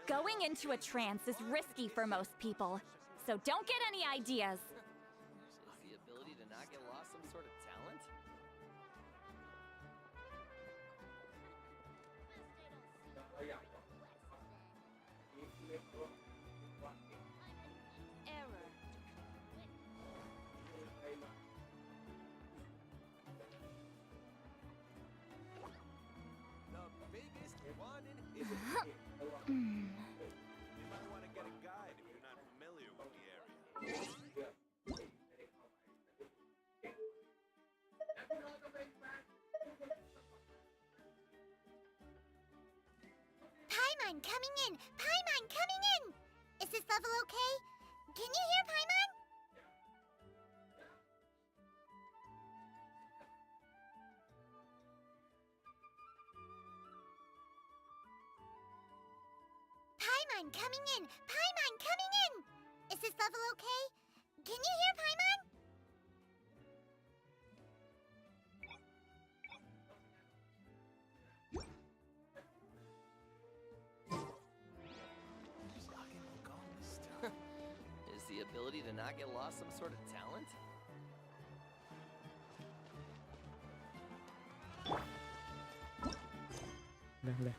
Going into a trance is risky for most people, so don't get any ideas. Is the ability to not get lost some sort of talent? Error. The biggest one in history. You might want to get a guide if you're not familiar with the area. Paimon coming in! Paimon coming in! Is this level okay? Can you hear Paimon? Paimon coming in! Paimon coming in! Is this level okay? Can you hear Paimon? Is the ability to not get lost some sort of talent?นั่นเลย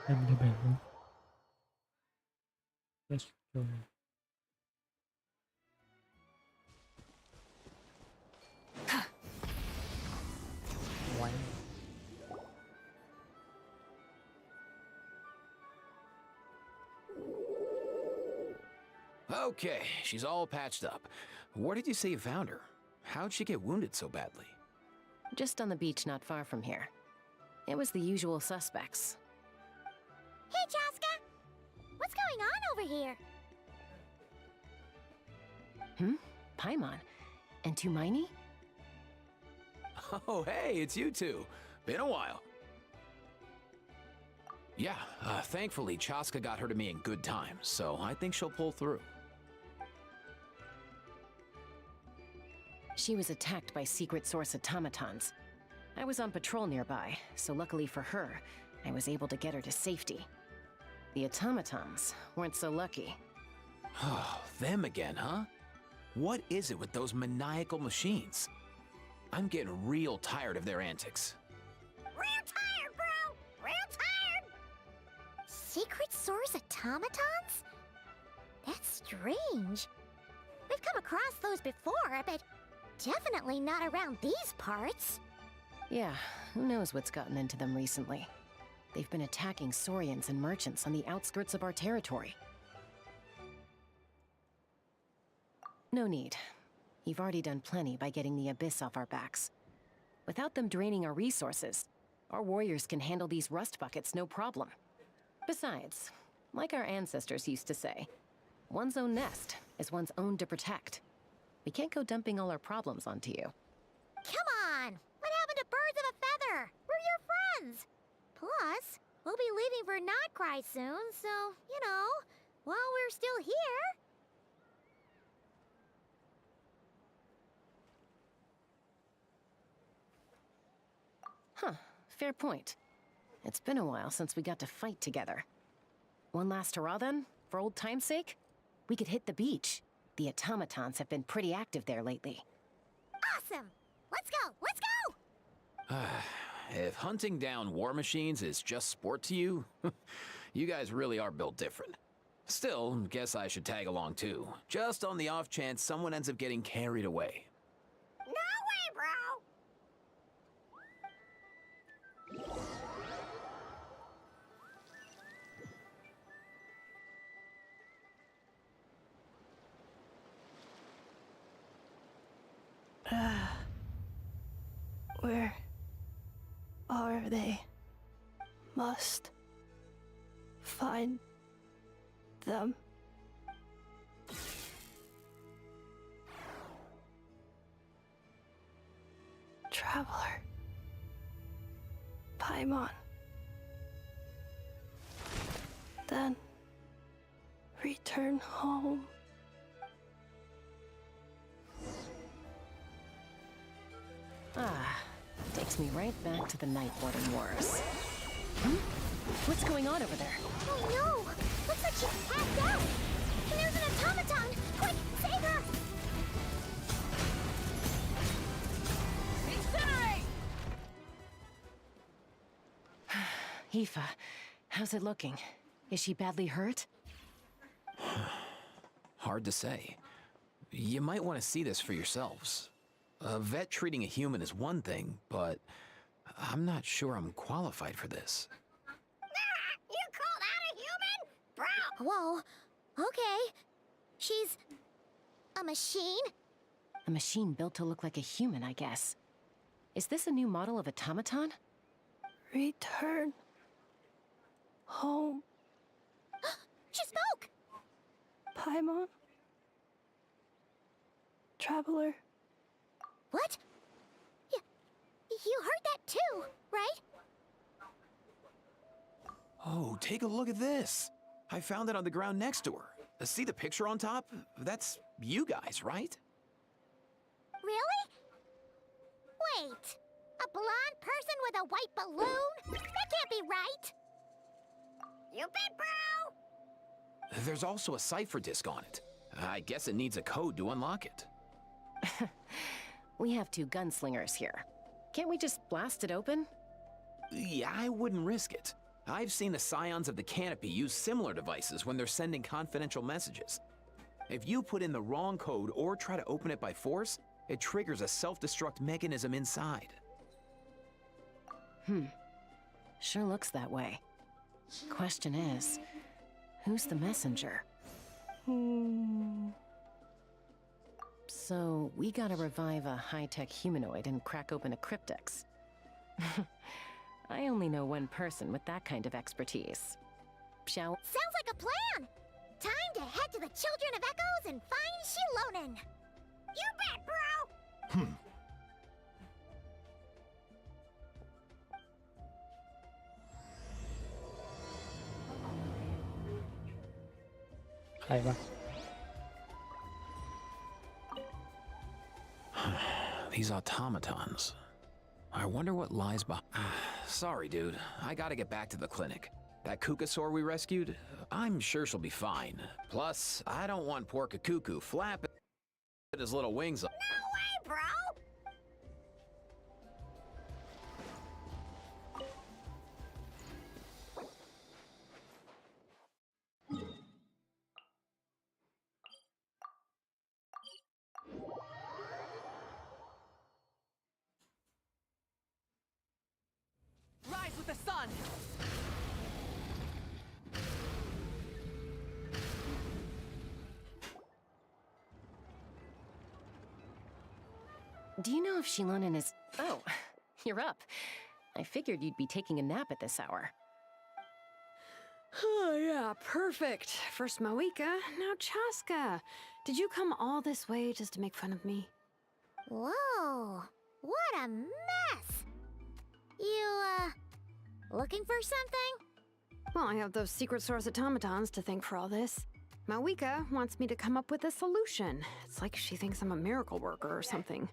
ทำยังไงวะ Let's go ไว้ Okay, she's all patched up. Where did you say you found her? How'd she get wounded so badly? Just on the beach not far from here. It was the usual suspects. Hey, Chaska! What's going on over here? Paimon. And Tumaini? Oh, hey, it's you two. Been a while. Yeah, thankfully Chaska got her to me in good time, so I think she'll pull through. She was attacked by secret source automatons. I was on patrol nearby, so luckily for her, I was able to get her to safety. The automatons weren't so lucky. Oh, them again, huh? What is it with those maniacal machines? I'm getting real tired of their antics. Real tired, bro! Real tired! Secret source automatons? That's strange. We've come across those before, but definitely not around these parts. Yeah, who knows what's gotten into them recently. They've been attacking Saurians and merchants on the outskirts of our territory. No need. You've already done plenty by getting the Abyss off our backs. Without them draining our resources, our warriors can handle these rust buckets no problem. Besides, like our ancestors used to say, one's own nest is one's own to protect. We can't go dumping all our problems onto you. Come on! What happened to birds of a feather? We're your friends! Plus, we'll be leaving for Notcry soon, so, you know, while we're still here... Huh, fair point. It's been a while since we got to fight together. One last hurrah then, for old time's sake? We could hit the beach. The automatons have been pretty active there lately. Awesome! Let's go! Let's go! If hunting down war machines is just sport to you, you guys really are built different. Still, guess I should tag along too, just on the off chance someone ends up getting carried away. No way, bro! Where are they? Must find them. Traveler. Paimon. then return home. Ah, takes me right back to the Night Warden Wars. What's going on over there? Oh no! Looks like she's passed out! And there's an automaton! Quick, save her! Incinerate! Aoife, how's it looking? Is she badly hurt? Hard to say. You might want to see this for yourselves. A vet treating a human is one thing, but I'm not sure I'm qualified for this. You call that a human? Bro! Whoa, okay. She's... a machine? A machine built to look like a human, I guess. Is this a new model of automaton? Return home, She spoke! Paimon. Traveler. What? You heard that too, right? Oh, take a look at this. I found it on the ground next to her. See the picture on top? That's you guys, right? Really? Wait, a blonde person with a white balloon? That can't be right! You bet, bro! There's also a cipher disk on it. I guess it needs a code to unlock it. We have two gunslingers here. Can't we just blast it open? Yeah, I wouldn't risk it. I've seen the Scions of the Canopy use similar devices when they're sending confidential messages. If you put in the wrong code or try to open it by force, it triggers a self-destruct mechanism inside. Sure looks that way. Question is, who's the messenger? So, we gotta revive a high-tech humanoid and crack open a cryptex. I only know one person with that kind of expertise. Shall... Sounds like a plan! Time to head to the Children of Echoes and find Shilonen! You bet, bro!ใครวะ These automatons. I wonder what lies behind. Sorry, dude. I gotta get back to the clinic. That Kukasaur we rescued, I'm sure she'll be fine. Plus, I don't want poor Kakuku flapping his little wings up. No way, bro! Rise with the sun! Do you know if Shilonen is... Oh, you're up. I figured you'd be taking a nap at this hour. Oh, yeah, perfect. First Mawika, now Chaska. Did you come all this way just to make fun of me? Whoa, what a mess! You, looking for something? Well, I have those secret source automatons to thank for all this. Mawika wants me to come up with a solution. It's like she thinks I'm a miracle worker or something.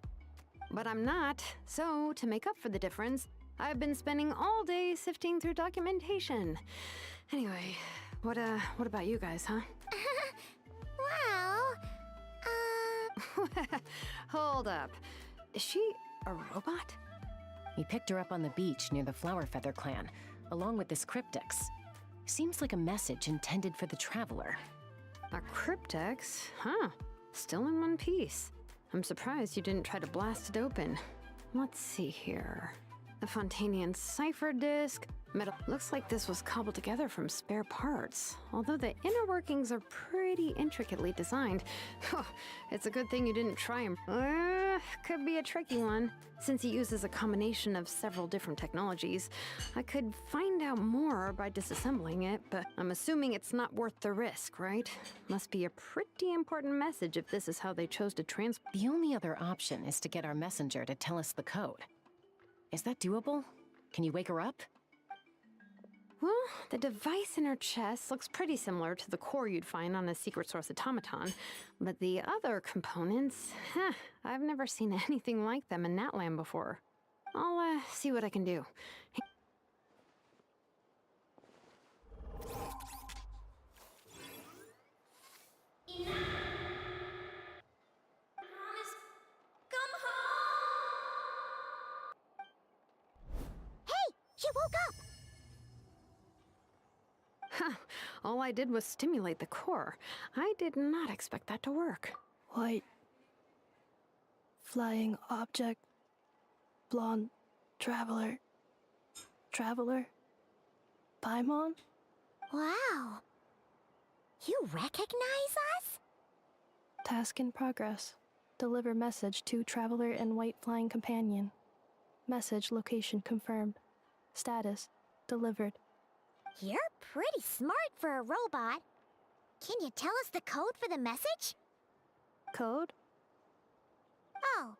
But I'm not, so to make up for the difference, I've been spending all day sifting through documentation. Anyway, what about you guys, huh? Well, Hold up. Is she a robot? We picked her up on the beach near the Flower Feather clan, along with this cryptex. Seems like a message intended for the traveler. A cryptex? Huh. Still in one piece. I'm surprised you didn't try to blast it open. Let's see here. The Fontanian cipher disk. Metal. Looks like this was cobbled together from spare parts. Although the inner workings are pretty intricately designed. It's a good thing you didn't try them. Could be a tricky one. Since it uses a combination of several different technologies, I could find out more by disassembling it, but I'm assuming it's not worth the risk, right? Must be a pretty important message if this is how they chose to transport. The only other option is to get our messenger to tell us the code. Is that doable? Can you wake her up? Well, the device in her chest looks pretty similar to the core you'd find on a secret source automaton, but the other components, I've never seen anything like them in Natlan before. I'll see what I can do. Hey, you woke up! Huh, all I did was stimulate the core. I did not expect that to work. White. Flying object. Blonde. Traveler. Traveler. Paimon? Wow. You recognize us? Task in progress. Deliver message to Traveler and White Flying Companion. Message location confirmed. Status delivered. You're pretty smart for a robot. Can you tell us the code for the message? Code? Oh,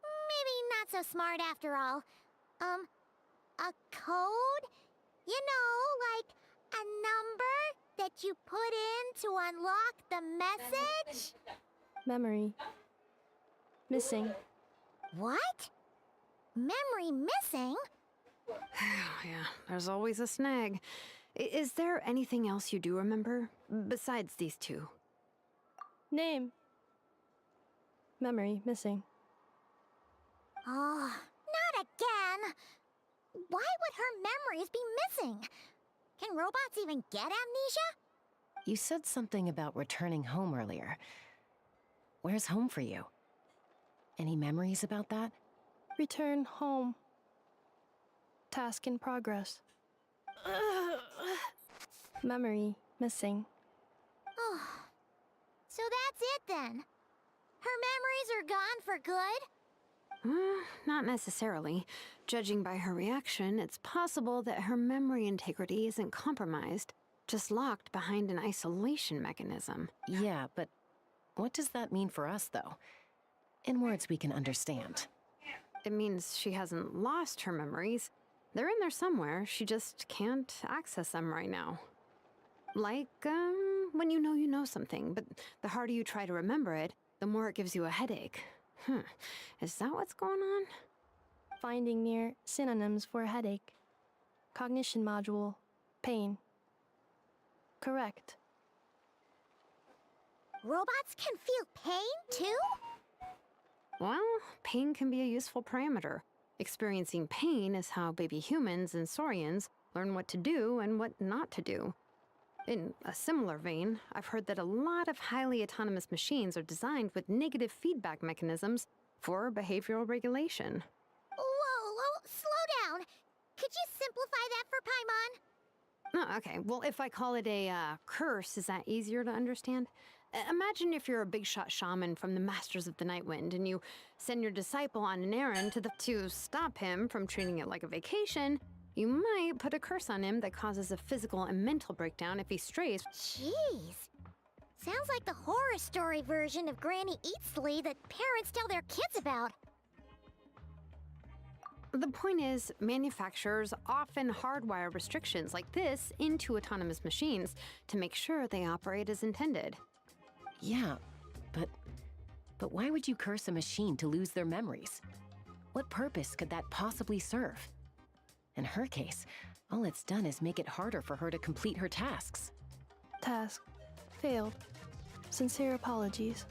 maybe not so smart after all. A code? You know, like a number that you put in to unlock the message? Memory. Missing. What? Memory missing? Yeah, there's always a snag. Is there anything else you do remember, besides these two? Name. Memory missing. Oh, not again! Why would her memories be missing? Can robots even get amnesia? You said something about returning home earlier. Where's home for you? Any memories about that? Return home. Task in progress. Memory missing. Oh, so that's it then. Her memories are gone for good? Not necessarily. Judging by her reaction, it's possible that her memory integrity isn't compromised, just locked behind an isolation mechanism. Yeah, but what does that mean for us, though? In words we can understand. It means she hasn't lost her memories. They're in there somewhere, she just can't access them right now. Like, when you know something, but the harder you try to remember it, the more it gives you a headache. Is that what's going on? Finding near synonyms for headache. Cognition module. Pain. Correct. Robots can feel pain, too? Well, pain can be a useful parameter. Experiencing pain is how baby humans and saurians learn what to do and what not to do. In a similar vein, I've heard that a lot of highly autonomous machines are designed with negative feedback mechanisms for behavioral regulation. Whoa, slow down. Could you simplify that for Paimon? Oh, okay, well, if I call it a curse, is that easier to understand? Imagine if you're a big shot shaman from the Masters of the Nightwind and you send your disciple on an errand to stop him from treating it like a vacation. You might put a curse on him that causes a physical and mental breakdown if he strays. Jeez. Sounds like the horror story version of Granny Eatsley that parents tell their kids about. The point is, manufacturers often hardwire restrictions like this into autonomous machines to make sure they operate as intended. Yeah, but why would you curse a machine to lose their memories? What purpose could that possibly serve? In her case, all it's done is make it harder for her to complete her tasks. Task. Failed. Sincere apologies.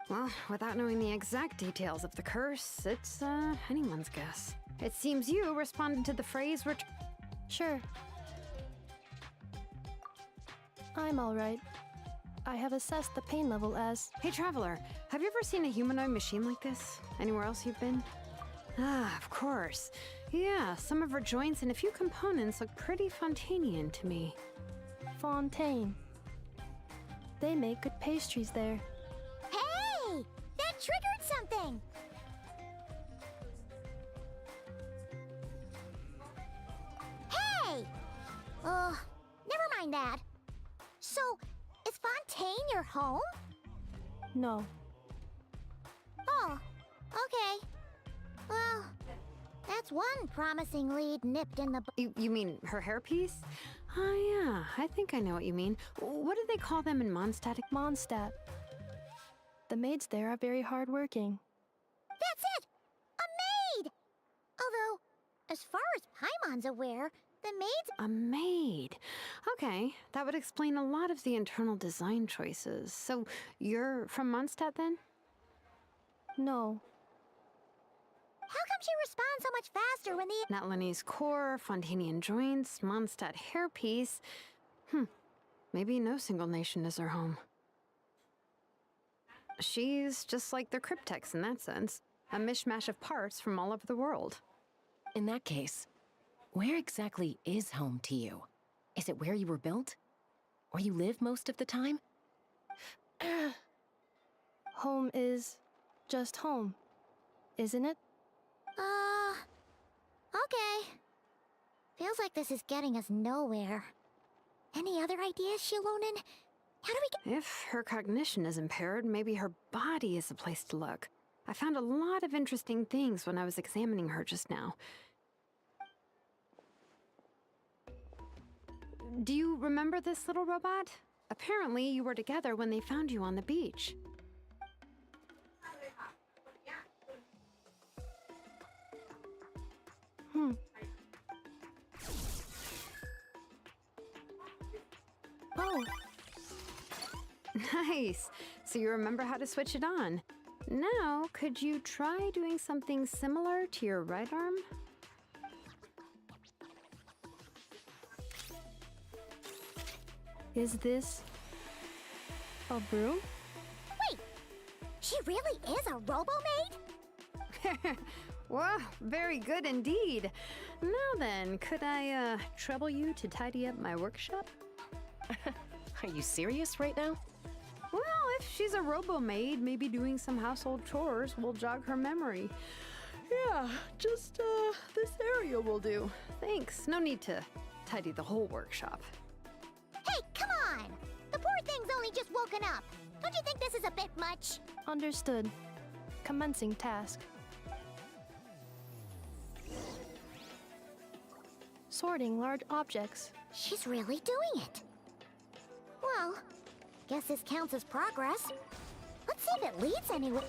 Well, without knowing the exact details of the curse, it's anyone's guess. It seems you responded to the phrase Sure. I'm alright. I have assessed the pain level as... Hey, Traveler, have you ever seen a humanoid machine like this? Anywhere else you've been? Ah, of course. Yeah, some of her joints and a few components look pretty Fontanian to me. Fontaine. They make good pastries there. Hey! That triggered something! Hey! Never mind that. So, is Fontaine your home? No. Oh, okay. Well, that's That's one promising lead nipped in the You mean her hairpiece? Oh, yeah, I think I know what you mean. What do they call them in Mondstadt? Mondstadt. The maids there are very hardworking. That's it! A maid! Although, as far as Paimon's aware, the maid's A maid. Okay, that would explain a lot of the internal design choices. So, you're from Mondstadt then? No. How come she responds so much faster when the Natlanese core, Fontanian joints, Mondstadt hairpiece. Maybe no single nation is her home. She's just like the Cryptex in that sense. A mishmash of parts from all over the world. In that case, where exactly is home to you? Is it where you were built? Where you live most of the time? Home is just home, isn't it? Okay. Feels like this is getting us nowhere. Any other ideas, Shilonen? How do we get— If her cognition is impaired, maybe her body is the place to look. I found a lot of interesting things when I was examining her just now. Do you remember this little robot? Apparently, you were together when they found you on the beach. Oh, Nice. So you remember how to switch it on. Now, could you try doing something similar to your right arm? is this a broom? Wait! She really is a robo-maid? Well, very good indeed. Now then, could I trouble you to tidy up my workshop? Are you serious right now? Well, if she's a robo-maid, maybe doing some household chores will jog her memory. Yeah, just this area will do. Thanks. No need to tidy the whole workshop. Hey, come on! The poor thing's only just woken up. Don't you think this is a bit much? Understood. Commencing task. Sorting large objects. She's really doing it. Well, guess this counts as progress. Let's see if it leads anywhere.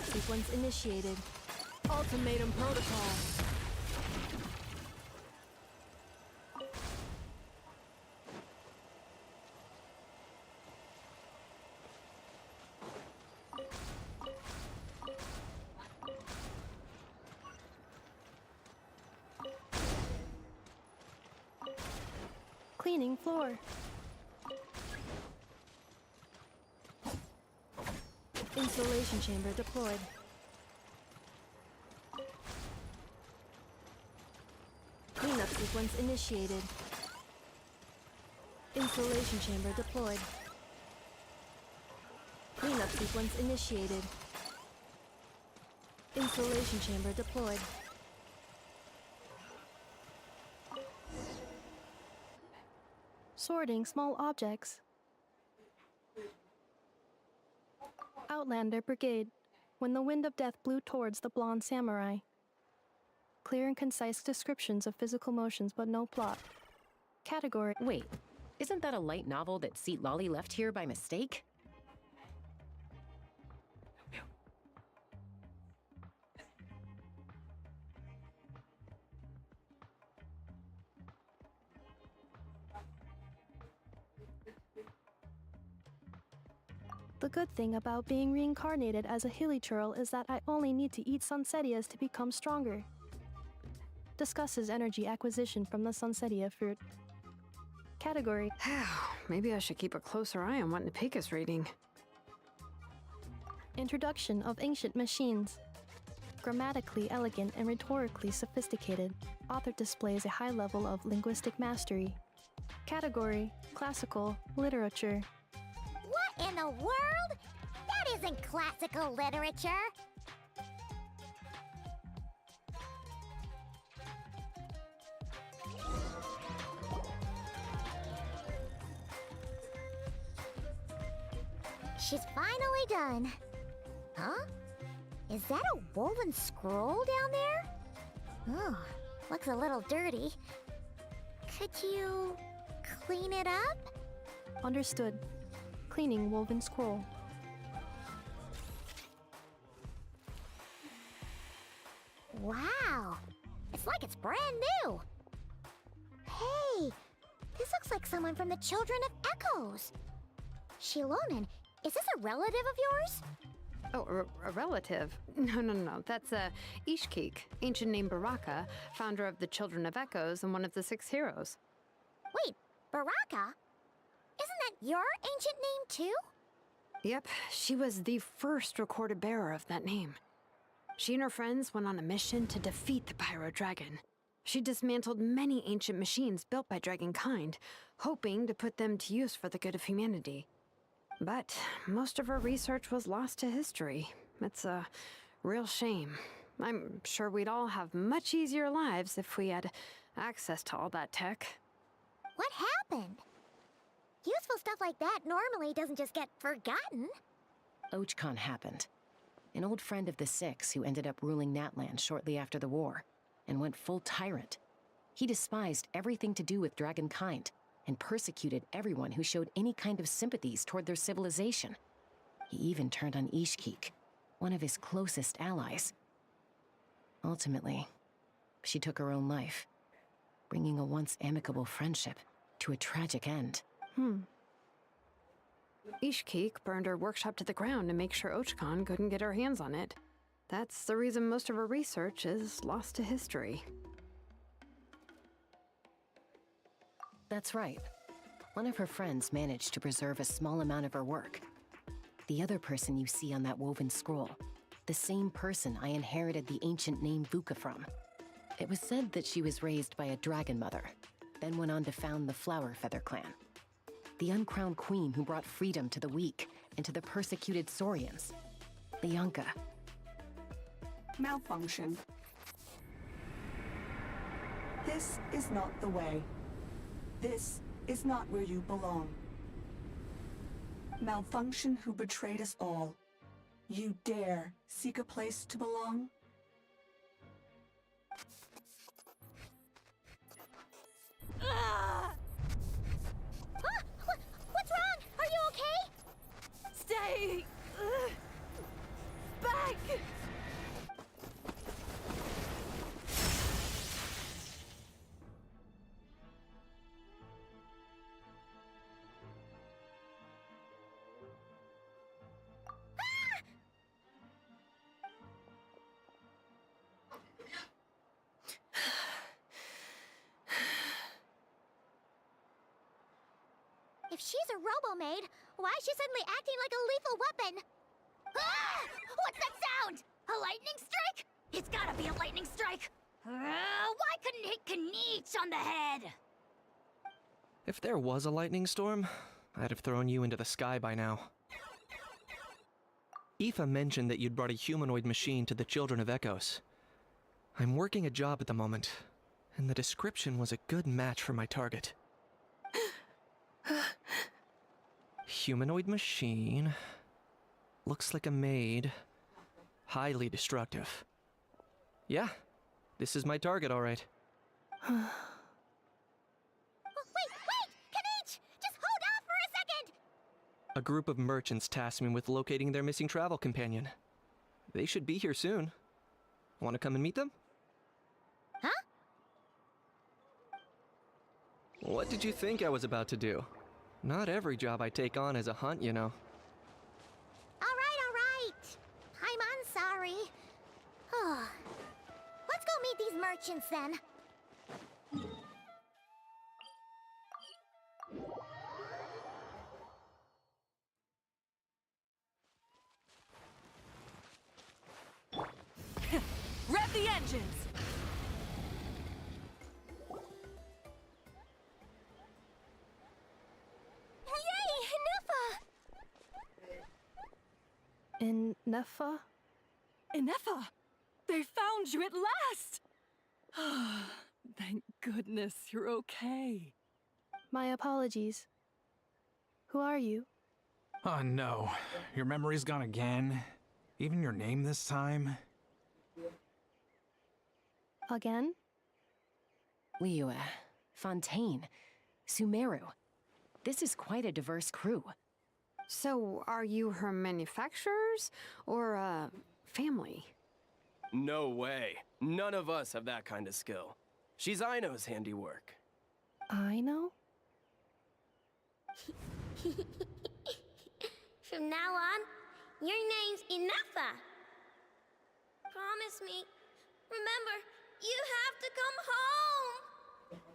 Cleanup sequence initiated. Ultimatum protocol. Cleaning floor. Installation chamber deployed. Cleanup sequence initiated. Installation chamber deployed. Cleanup sequence initiated. Installation chamber deployed. Sorting small objects. Outlander Brigade. When the wind of death blew towards the blonde samurai. Clear and concise descriptions of physical motions, but no plot. Category. Wait, isn't that a light novel that Seat Lolly left here by mistake? The good thing about being reincarnated as a hilly churl is that I only need to eat Sunsettias to become stronger. Discusses energy acquisition from the Sunsettia fruit. Category. Maybe I should keep a closer eye on what Nepeka's reading. Introduction of ancient machines. Grammatically elegant and rhetorically sophisticated, author displays a high level of linguistic mastery. Category. Classical literature. What in the world? That isn't classical literature. She's finally done. Huh? Is that a woven scroll down there? Oh, looks a little dirty. Could you clean it up? Understood. Cleaning woven scroll. Wow, it's like it's brand new. Hey, this looks like someone from the Children of Echoes. Shilonen, is this a relative of yours? Oh, a relative? No. That's Ishkik, ancient name Baraka, founder of the Children of Echoes and one of the 6 heroes. Wait, Baraka? Isn't that your ancient name too? Yep, she was the first recorded bearer of that name. She and her friends went on a mission to defeat the Pyro Dragon. She dismantled many ancient machines built by Dragonkind, hoping to put them to use for the good of humanity. But most of her research was lost to history. It's a real shame. I'm sure we'd all have much easier lives if we had access to all that tech. What happened? Useful stuff like that normally doesn't just get forgotten. Ochkon happened. An old friend of the 6 who ended up ruling Natlan shortly after the war, and went full tyrant. He despised everything to do with Dragonkind, and persecuted everyone who showed any kind of sympathies toward their civilization. He even turned on Ishkik, one of his closest allies. Ultimately, she took her own life, bringing a once amicable friendship to a tragic end. Ishkik burned her workshop to the ground to make sure Ochkon couldn't get her hands on it. That's the reason most of her research is lost to history. That's right. One of her friends managed to preserve a small amount of her work. The other person you see on that woven scroll, the same person I inherited the ancient name Vuka from. It was said that she was raised by a dragon mother, then went on to found the Flower Feather clan. The uncrowned queen who brought freedom to the weak and to the persecuted Saurians. Bianca. Malfunction. This is not the way. This is not where you belong. Malfunction who betrayed us all. You dare seek a place to belong? What's wrong? Are you okay? Stay back! back! If she's a robo-maid, why is she suddenly acting like a lethal weapon? Ah! What's that sound? A lightning strike? It's gotta be a lightning strike! Why couldn't it hit Kniech on the head? If there was a lightning storm, I'd have thrown you into the sky by now. Aoife mentioned that you'd brought a humanoid machine to the Children of Echoes. I'm working a job at the moment, and the description was a good match for my target. Humanoid machine. Looks like a maid. Highly destructive. Yeah, this is my target, all right. Wait! Kniech! Just hold off for a second! A group of merchants tasked me with locating their missing travel companion. They should be here soon. Want to come and meet them? Huh? What did you think I was about to do? Not every job I take on is a hunt, you know. All right. I'm sorry. Let's go meet these merchants then. Rev the engines! In Nefa? Inefa! They found you at last! Thank goodness you're okay. My apologies. Who are you? Oh no, your memory's gone again? Even your name this time? Again? Liyue, Fontaine, Sumeru. This is quite a diverse crew. So, are you her manufacturers or family? No way. None of us have that kind of skill. She's Aino's handiwork. I know? From now on, your name's Inefa. Promise me. Remember, you have to come home.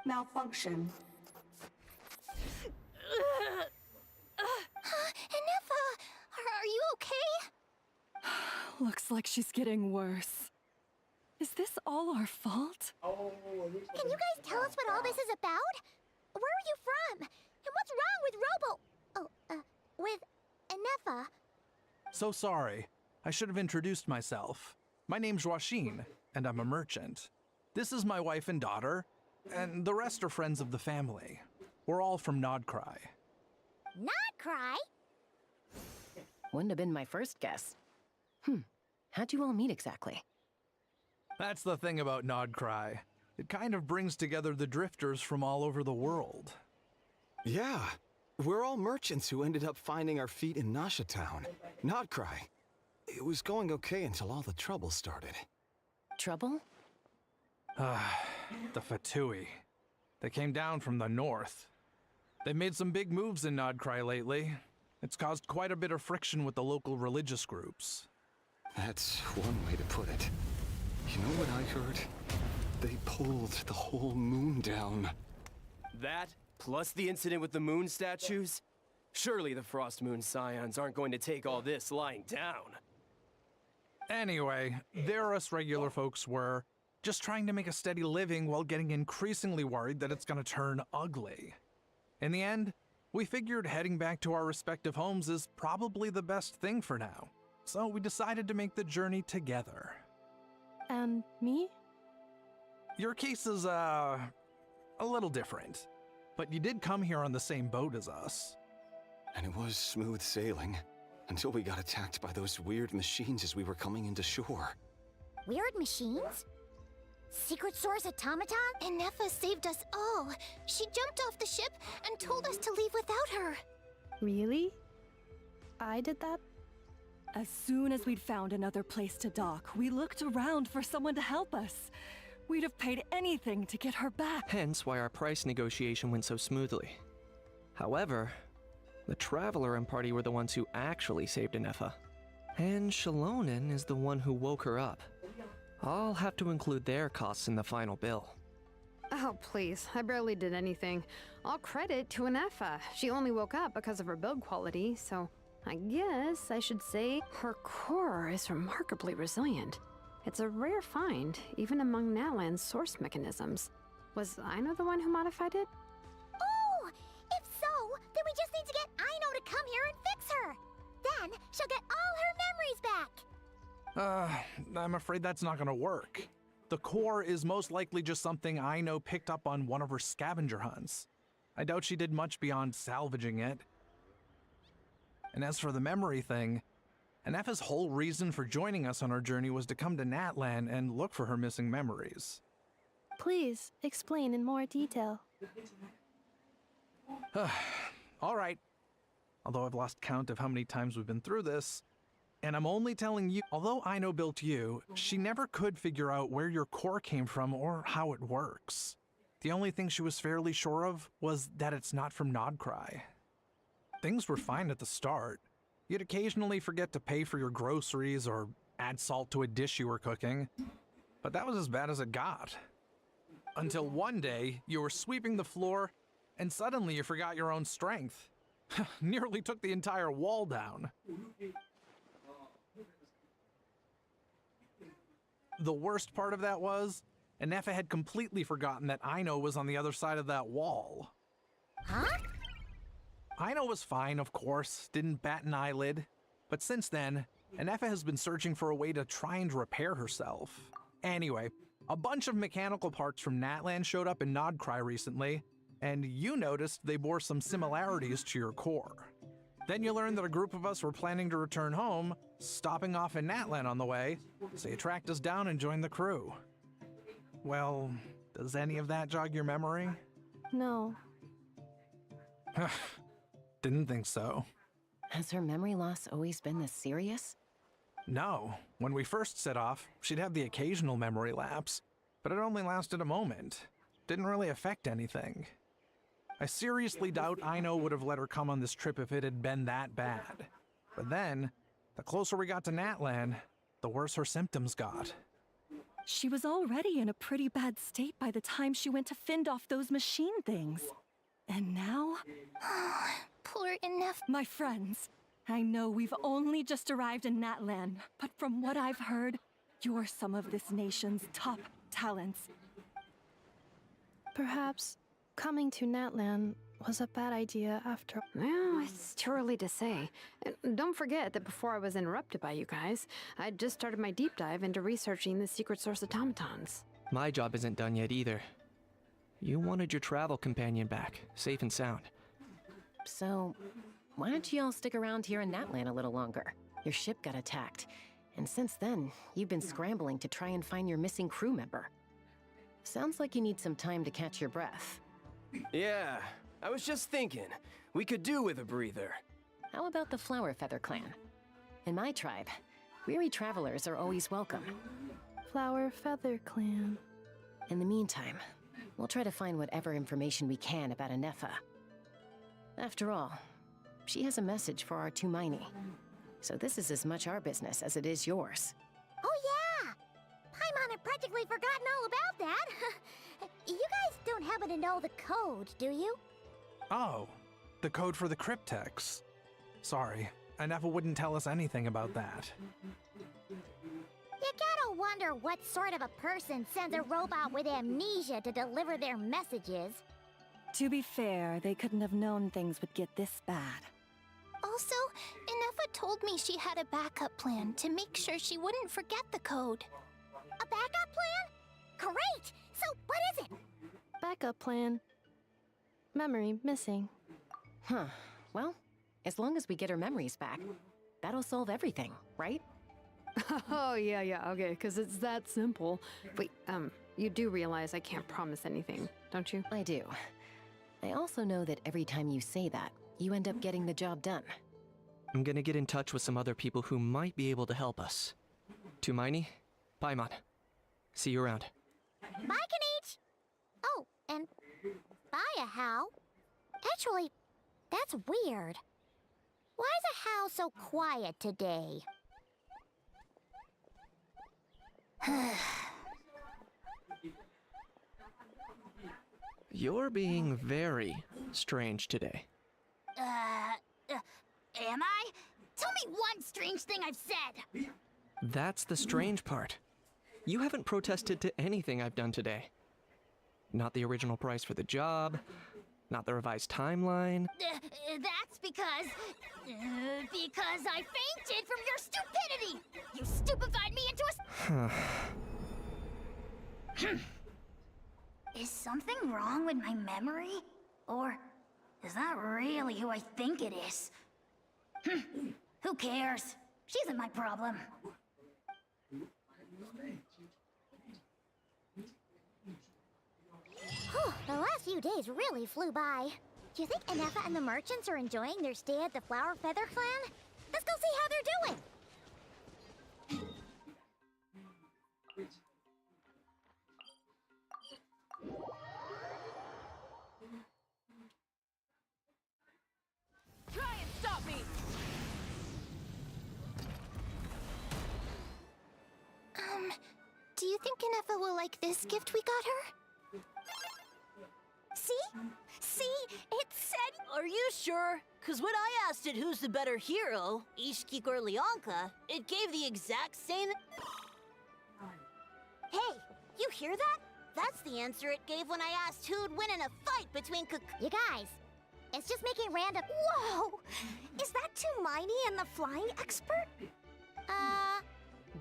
Malfunction. Inefa, are you okay? Looks like she's getting worse. Is this all our fault? Can you guys tell us what all this is about? Where are you from? And what's wrong with with Inefa? So sorry. I should have introduced myself. My name's Joachine, and I'm a merchant. This is my wife and daughter, and the rest are friends of the family. We're all from Nodcry. Nodcry? Wouldn't have been my first guess. How'd you all meet exactly? That's the thing about Nodcry. It kind of brings together the drifters from all over the world. Yeah, we're all merchants who ended up finding our feet in Nasha Town. Nodcry. It was going okay until all the trouble started. Trouble? The Fatui. They came down from the north. They've made some big moves in Nodcry lately. It's caused quite a bit of friction with the local religious groups. That's one way to put it. You know what I heard? They pulled the whole moon down. That, plus the incident with the moon statues? Surely the Frost Moon Scions aren't going to take all this lying down. Anyway, there us regular folks were just trying to make a steady living while getting increasingly worried that it's gonna turn ugly. In the end, we figured heading back to our respective homes is probably the best thing for now. So we decided to make the journey together. And me? Your case is, a little different. But you did come here on the same boat as us. And it was smooth sailing, until we got attacked by those weird machines as we were coming into shore. Weird machines? Secret Source automaton? Inefa saved us all. She jumped off the ship and told us to leave without her. Really? I did that? As soon as we'd found another place to dock, we looked around for someone to help us. We'd have paid anything to get her back. Hence why our price negotiation went so smoothly. However, the Traveler and party were the ones who actually saved Anefa. And Shalonen is the one who woke her up. I'll have to include their costs in the final bill. Oh, please. I barely did anything. All credit to Anefa. She only woke up because of her build quality, so I guess I should say her core is remarkably resilient. It's a rare find, even among Natlan's source mechanisms. Was Aino the one who modified it? Oh! If so, then we just need to get Aino to come here and fix her! Then she'll get all her memories back! I'm afraid that's not gonna work. The core is most likely just something Aino picked up on one of her scavenger hunts. I doubt she did much beyond salvaging it. And as for the memory thing, Anefa's whole reason for joining us on our journey was to come to Natlan and look for her missing memories. Please explain in more detail. All right. Although I've lost count of how many times we've been through this, and I'm only telling you, although Aino built you, she never could figure out where your core came from or how it works. The only thing she was fairly sure of was that it's not from Nodcry. Things were fine at the start. You'd occasionally forget to pay for your groceries or add salt to a dish you were cooking, but that was as bad as it got. Until one day, you were sweeping the floor, and suddenly you forgot your own strength. Nearly took the entire wall down. The worst part of that was, Anefa had completely forgotten that Aino was on the other side of that wall. Huh? Aino was fine, of course, didn't bat an eyelid. But since then, Anefa has been searching for a way to try and repair herself. Anyway, a bunch of mechanical parts from Natlan showed up in Nodcry recently, and you noticed they bore some similarities to your core. Then you learned that a group of us were planning to return home, stopping off in Natlan on the way, so you tracked us down and joined the crew. Well, does any of that jog your memory? No. Didn't think so. Has her memory loss always been this serious? No. When we first set off, she'd have the occasional memory lapse, but it only lasted a moment. Didn't really affect anything. I seriously doubt Aino would have let her come on this trip if it had been that bad. But then, the closer we got to Natlan, the worse her symptoms got. She was already in a pretty bad state by the time she went to fend off those machine things. And now? Poor Anefa. My friends, I know we've only just arrived in Natlan, but from what I've heard, you're some of this nation's top talents. Perhaps coming to Natlan was a bad idea after. Well, it's too early to say. And don't forget that before I was interrupted by you guys, I'd just started my deep dive into researching the secret source automatons. My job isn't done yet either. You wanted your travel companion back, safe and sound. So, why don't you all stick around here in Natlan a little longer? Your ship got attacked, and since then, you've been scrambling to try and find your missing crew member. Sounds like you need some time to catch your breath. Yeah, I was just thinking, we could do with a breather. How about the Flower Feather Clan? In my tribe, weary travelers are always welcome. Flower Feather Clan. In the meantime, we'll try to find whatever information we can about Anefa. After all, she has a message for our Tumaini. So this is as much our business as it is yours. Oh yeah! Paimon had practically forgotten all about that. You guys don't happen to know the code, do you? Oh, the code for the cryptex. Sorry, Anefa wouldn't tell us anything about that. You gotta wonder what sort of a person sends a robot with amnesia to deliver their messages. To be fair, they couldn't have known things would get this bad. Also, Anefa told me she had a backup plan to make sure she wouldn't forget the code. A backup plan? Great! So what is it? Backup plan. Memory missing. Huh. Well, as long as we get her memories back, that'll solve everything, right? Oh, yeah, okay, because it's that simple. Wait, you do realize I can't promise anything, don't you? I do. I also know that every time you say that, you end up getting the job done. I'm gonna get in touch with some other people who might be able to help us. To Miney, Paimon. See you around. Bye, Kanich! Oh, and bye, How. Actually, that's weird. Why is How so quiet today? You're being very strange today. Am I? Tell me one strange thing I've said! That's the strange part. You haven't protested to anything I've done today. Not the original price for the job, not the revised timeline. That's because I fainted from your stupidity! You stupefied me into a... Is something wrong with my memory? Or is that really who I think it is? Who cares? She isn't my problem. The last few days really flew by. Do you think Inefa and the merchants are enjoying their stay at the Flower Feather Clan? Let's go see how they're doing! Try and stop me! Do you think Inefa will like this gift we got her? See? See? It said... Are you sure? Cause when I asked it who's the better hero, Ishkik or Leonka, it gave the exact same... Hey, you hear that? That's the answer it gave when I asked who'd win in a fight between You guys, it's just making random... Whoa! Is that Tumaini and the flying expert?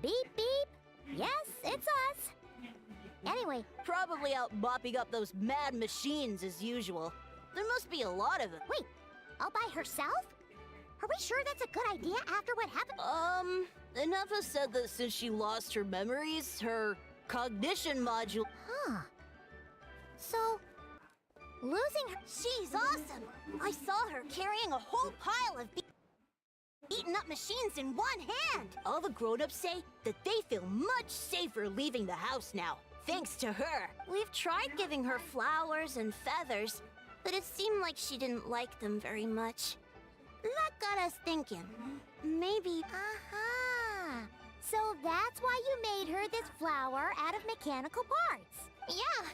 Beep beep. Yes, it's us. Anyway. Probably out mopping up those mad machines as usual. There must be a lot of them. Wait, all by herself? Are we sure that's a good idea after what happened? Inefa said that since she lost her memories, her cognition module... Huh. So, losing her... She's awesome! I saw her carrying a whole pile of beaten up machines in one hand! All the grown-ups say that they feel much safer leaving the house now, thanks to her. We've tried giving her flowers and feathers, but it seemed like she didn't like them very much. That got us thinking. Maybe... Aha! So that's why you made her this flower out of mechanical parts. Yeah,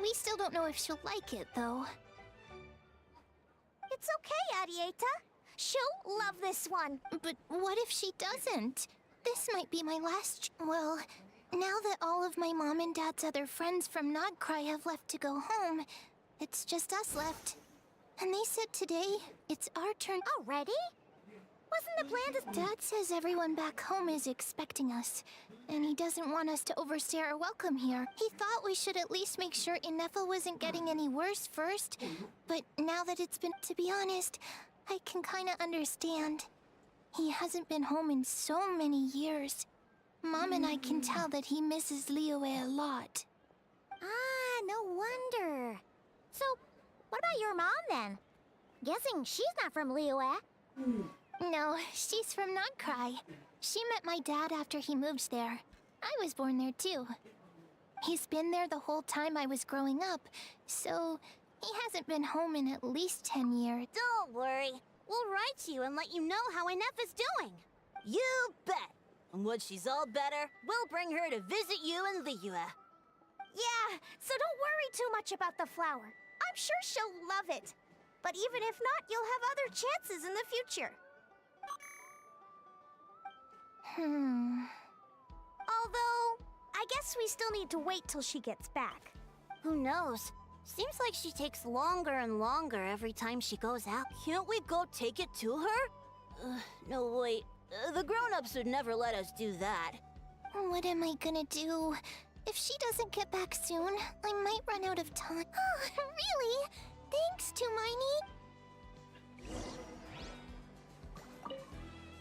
we still don't know if she'll like it, though. It's okay, Arieta. She'll love this one. But what if she doesn't? This might be my last... Well, now that all of my mom and dad's other friends from Nodcry have left to go home, it's just us left. And they said today, it's our turn. Already? Wasn't the plan to... Dad says everyone back home is expecting us, and he doesn't want us to overstay our welcome here. He thought we should at least make sure Inefa wasn't getting any worse first, but now that it's been... To be honest, I can kinda understand. He hasn't been home in so many years. Mom and I can tell that he misses Liyue a lot. Ah, no wonder. So, what about your mom then? Guessing she's not from Liyue. No, she's from Nodcry. She met my dad after he moved there. I was born there too. He's been there the whole time I was growing up, so he hasn't been home in at least 10 years. Don't worry. We'll write to you and let you know how Inefa's doing. You bet. And when she's all better, we'll bring her to visit you in Liyue. Yeah, so don't worry too much about the flower. I'm sure she'll love it. But even if not, you'll have other chances in the future. Although, I guess we still need to wait till she gets back. Who knows? Seems like she takes longer and longer every time she goes out. Can't we go take it to her? No, wait. The grown-ups would never let us do that. What am I gonna do? If she doesn't get back soon, I might run out of time. Oh, really? Thanks, Tumaini.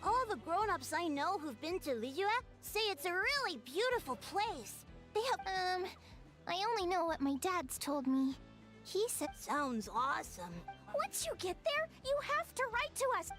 All the grown-ups I know who've been to Liyue say it's a really beautiful place. They have, I only know what my dad's told me. He said... Sounds awesome. Once you get there, you have to write to us.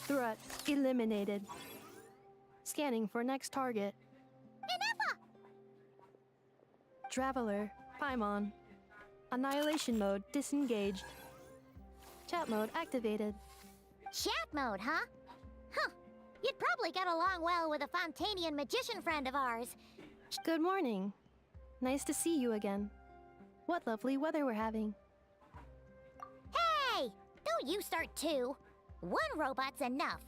Threat eliminated. Scanning for next target. Inefa! Traveler, Paimon. Annihilation mode disengaged. Chat mode activated. Chat mode, huh? Huh. You'd probably get along well with a Fontanian magician friend of ours. Good morning. Nice to see you again. What lovely weather we're having. Hey! Don't you start too. One robot's enough.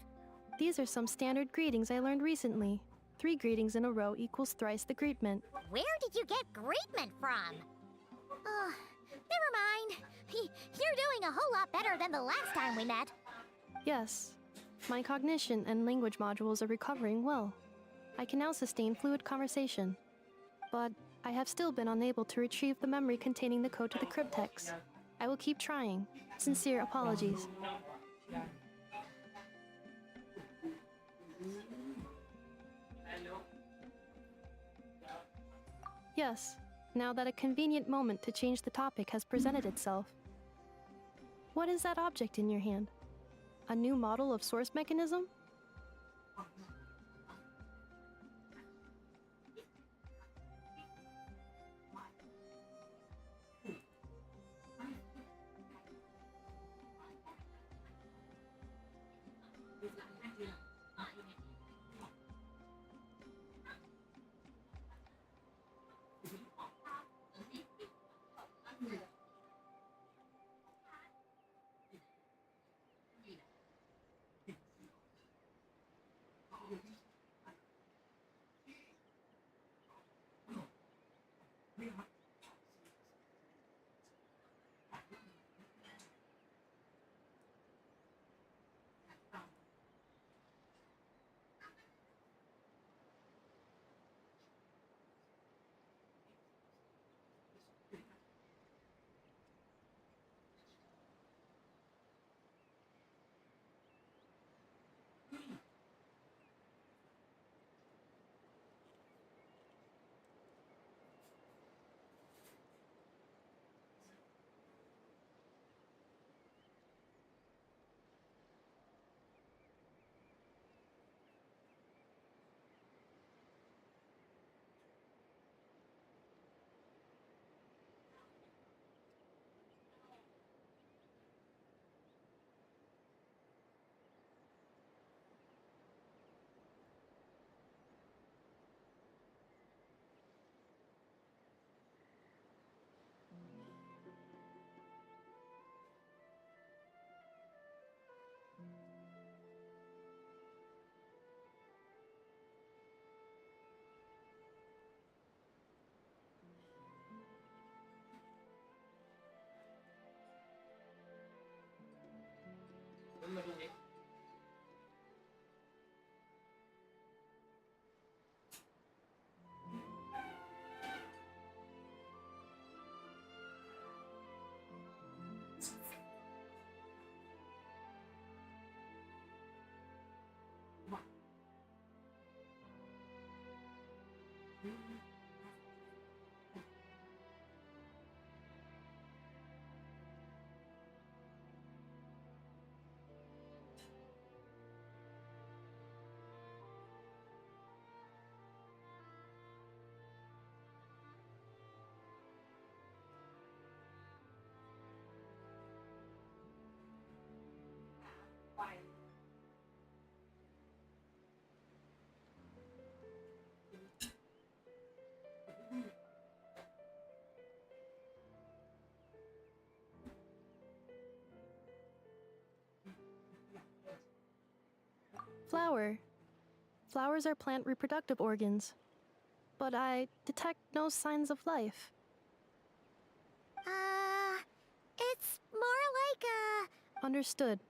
These are some standard greetings I learned recently. 3 greetings in a row equals thrice the greetment. Where did you get greetment from? Never mind. You're doing a whole lot better than the last time we met. Yes. My cognition and language modules are recovering well. I can now sustain fluid conversation. But I have still been unable to retrieve the memory containing the code to the cryptex. I will keep trying. Sincere apologies. Yes, now that a convenient moment to change the topic has presented itself. What is that object in your hand? A new model of source mechanism? Flower. Flowers are plant reproductive organs. But I detect no signs of life. It's more like a... Understood.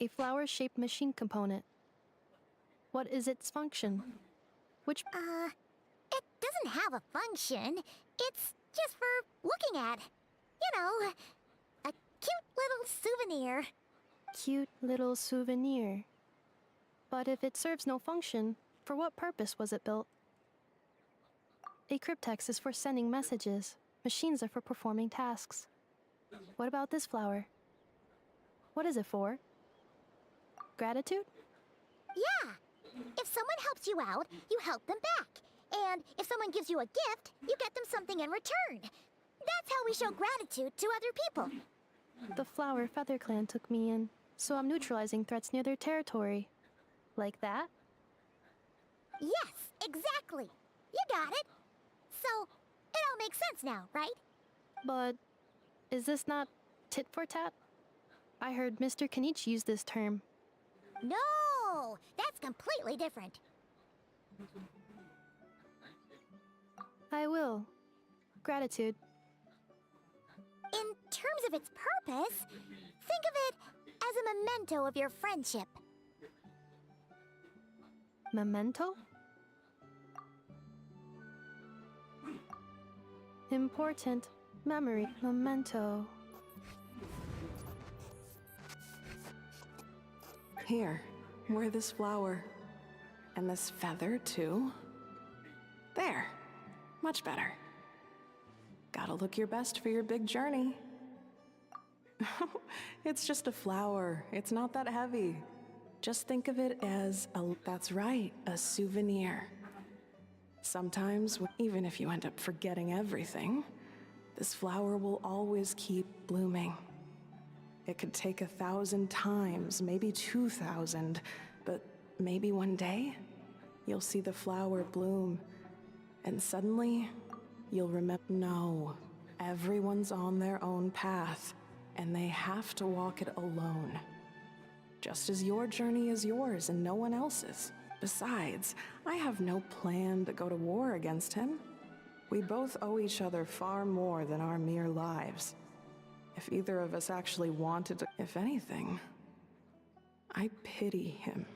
A flower-shaped machine component. What is its function? Which... It doesn't have a function. It's just for looking at. You know, a cute little souvenir. Cute little souvenir. But if it serves no function, for what purpose was it built? A cryptex is for sending messages. Machines are for performing tasks. What about this flower? What is it for? Gratitude? Yeah. If someone helps you out, you help them back. And if someone gives you a gift, you get them something in return. That's how we show gratitude to other people. The Flower Feather Clan took me in, so I'm neutralizing threats near their territory. Like that? Yes, exactly. You got it. So, it all makes sense now, right? But is this not tit for tat? I heard Mr. Kenichi use this term. No, that's completely different. I will. Gratitude. In terms of its purpose, think of it as a memento of your friendship. Memento? Important memory. Memento. Here, wear this flower. And this feather, too. There. Much better. Gotta look your best for your big journey. It's just a flower. It's not that heavy. Just think of it as that's right, a souvenir. Sometimes, even if you end up forgetting everything, this flower will always keep blooming. It could take 1,000 times, maybe 2,000, but maybe one day, you'll see the flower bloom, and suddenly, you'll remember, no, everyone's on their own path, and they have to walk it alone. Just as your journey is yours and no one else's. Besides, I have no plan to go to war against him. We both owe each other far more than our mere lives. If either of us actually wanted to, if anything, I pity him.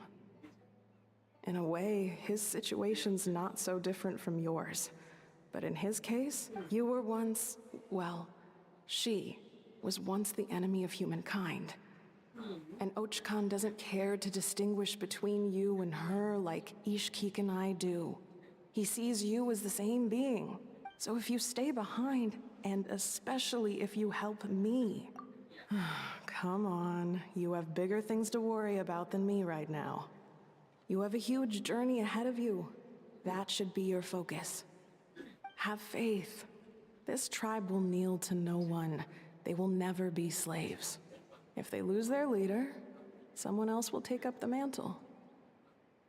In a way, his situation's not so different from yours. But in his case, you were once, well, she was once the enemy of humankind. And Ochkan doesn't care to distinguish between you and her like Ishkik and I do. He sees you as the same being. So if you stay behind, and especially if you help me, come on, you have bigger things to worry about than me right now. You have a huge journey ahead of you. That should be your focus. Have faith. This tribe will kneel to no one. They will never be slaves. If they lose their leader, someone else will take up the mantle.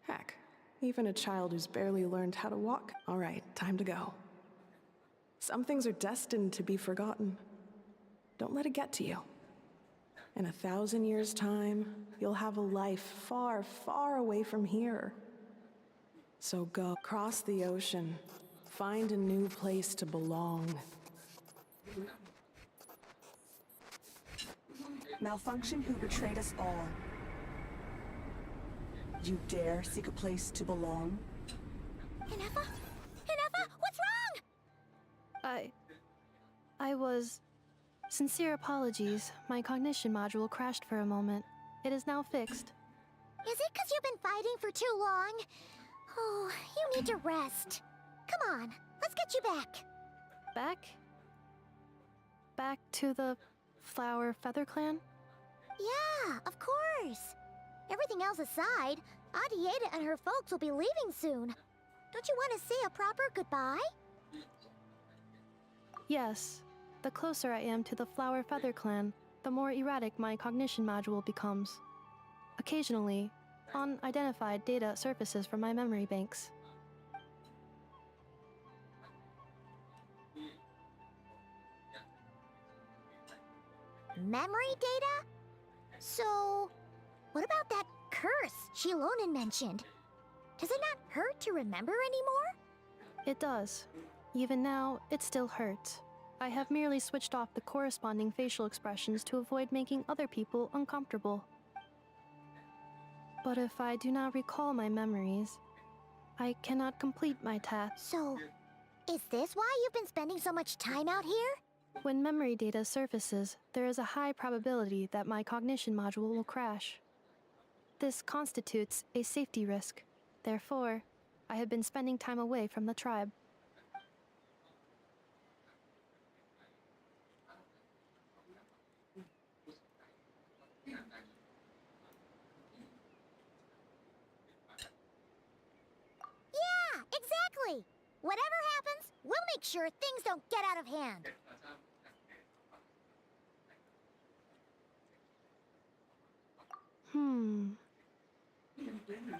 Heck, even a child who's barely learned how to walk. All right, time to go. Some things are destined to be forgotten. Don't let it get to you. In 1,000 years' time, you'll have a life far, far away from here. So go, cross the ocean, find a new place to belong. Malfunction who betrayed us all. You dare seek a place to belong? Inefa? Inefa, what's wrong? I was... Sincere apologies. My cognition module crashed for a moment. It is now fixed. Is it because you've been fighting for too long? Oh, you need to rest. Come on, let's get you back. Back? Back to the Flower Feather Clan? Yeah, of course. Everything else aside, Adieta and her folks will be leaving soon. Don't you want to say a proper goodbye? Yes. The closer I am to the Flower Feather Clan, the more erratic my cognition module becomes. Occasionally, unidentified data surfaces from my memory banks. Memory data? So, what about that curse Shilonen mentioned? Does it not hurt to remember anymore? It does. Even now, it still hurts. I have merely switched off the corresponding facial expressions to avoid making other people uncomfortable. But if I do not recall my memories, I cannot complete my task. So, is this why you've been spending so much time out here? When memory data surfaces, there is a high probability that my cognition module will crash. This constitutes a safety risk. Therefore, I have been spending time away from the tribe. Whatever happens, we'll make sure things don't get out of hand.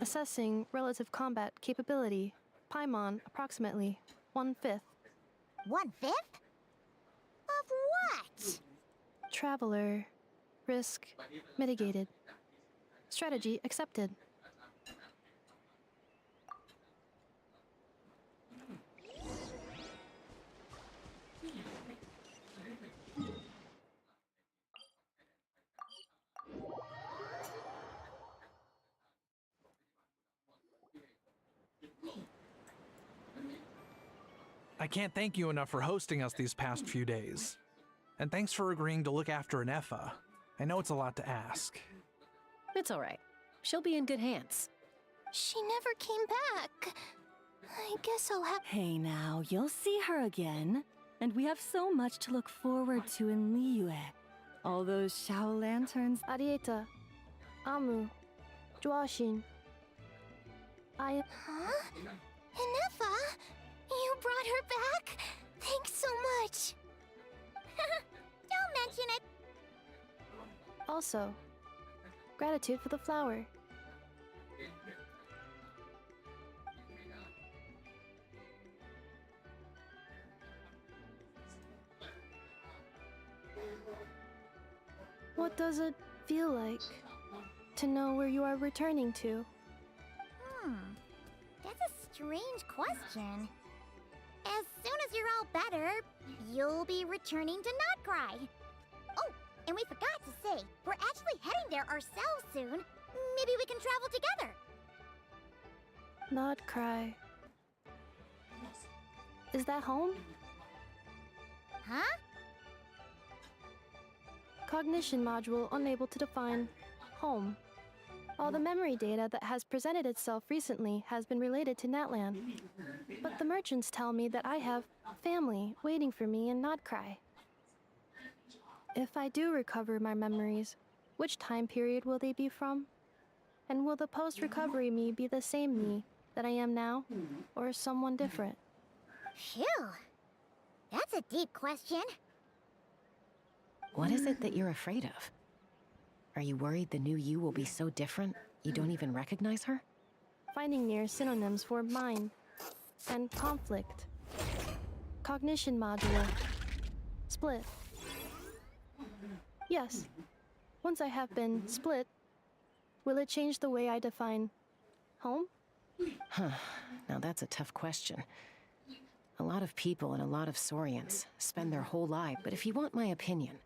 Assessing relative combat capability. Paimon, approximately 1/5. 1/5? Of what? Traveler. Risk mitigated. Strategy accepted. I can't thank you enough for hosting us these past few days. And thanks for agreeing to look after Nefa. I know it's a lot to ask. It's all right. She'll be in good hands. She never came back. I guess I'll have. Hey now, you'll see her again. And we have so much to look forward to in Liyue. All those Shao lanterns. Arieta. Amu. Joashin. Huh? Inefa? You brought her back? Thanks so much. Don't mention it. Also, gratitude for the flower. What does it feel like to know where you are returning to? That's a strange question. As soon as you're all better, you'll be returning to Notcry. Oh, and we forgot to say, we're actually heading there ourselves soon. Maybe we can travel together. Not cry. Is that home? Huh? Cognition module unable to define home. All the memory data that has presented itself recently has been related to Natlan. But the merchants tell me that I have family waiting for me in Notcry. If I do recover my memories, which time period will they be from? And will the post-recovery me be the same me that I am now, or someone different? Phew. That's a deep question. What is it that you're afraid of? Are you worried the new you will be so different you don't even recognize her? Finding near synonyms for mind and conflict. Cognition module. Split. Yes. Once I have been split, will it change the way I define home? Huh. Now that's a tough question. A lot of people and a lot of Saurians spend their whole life, but if you want my opinion,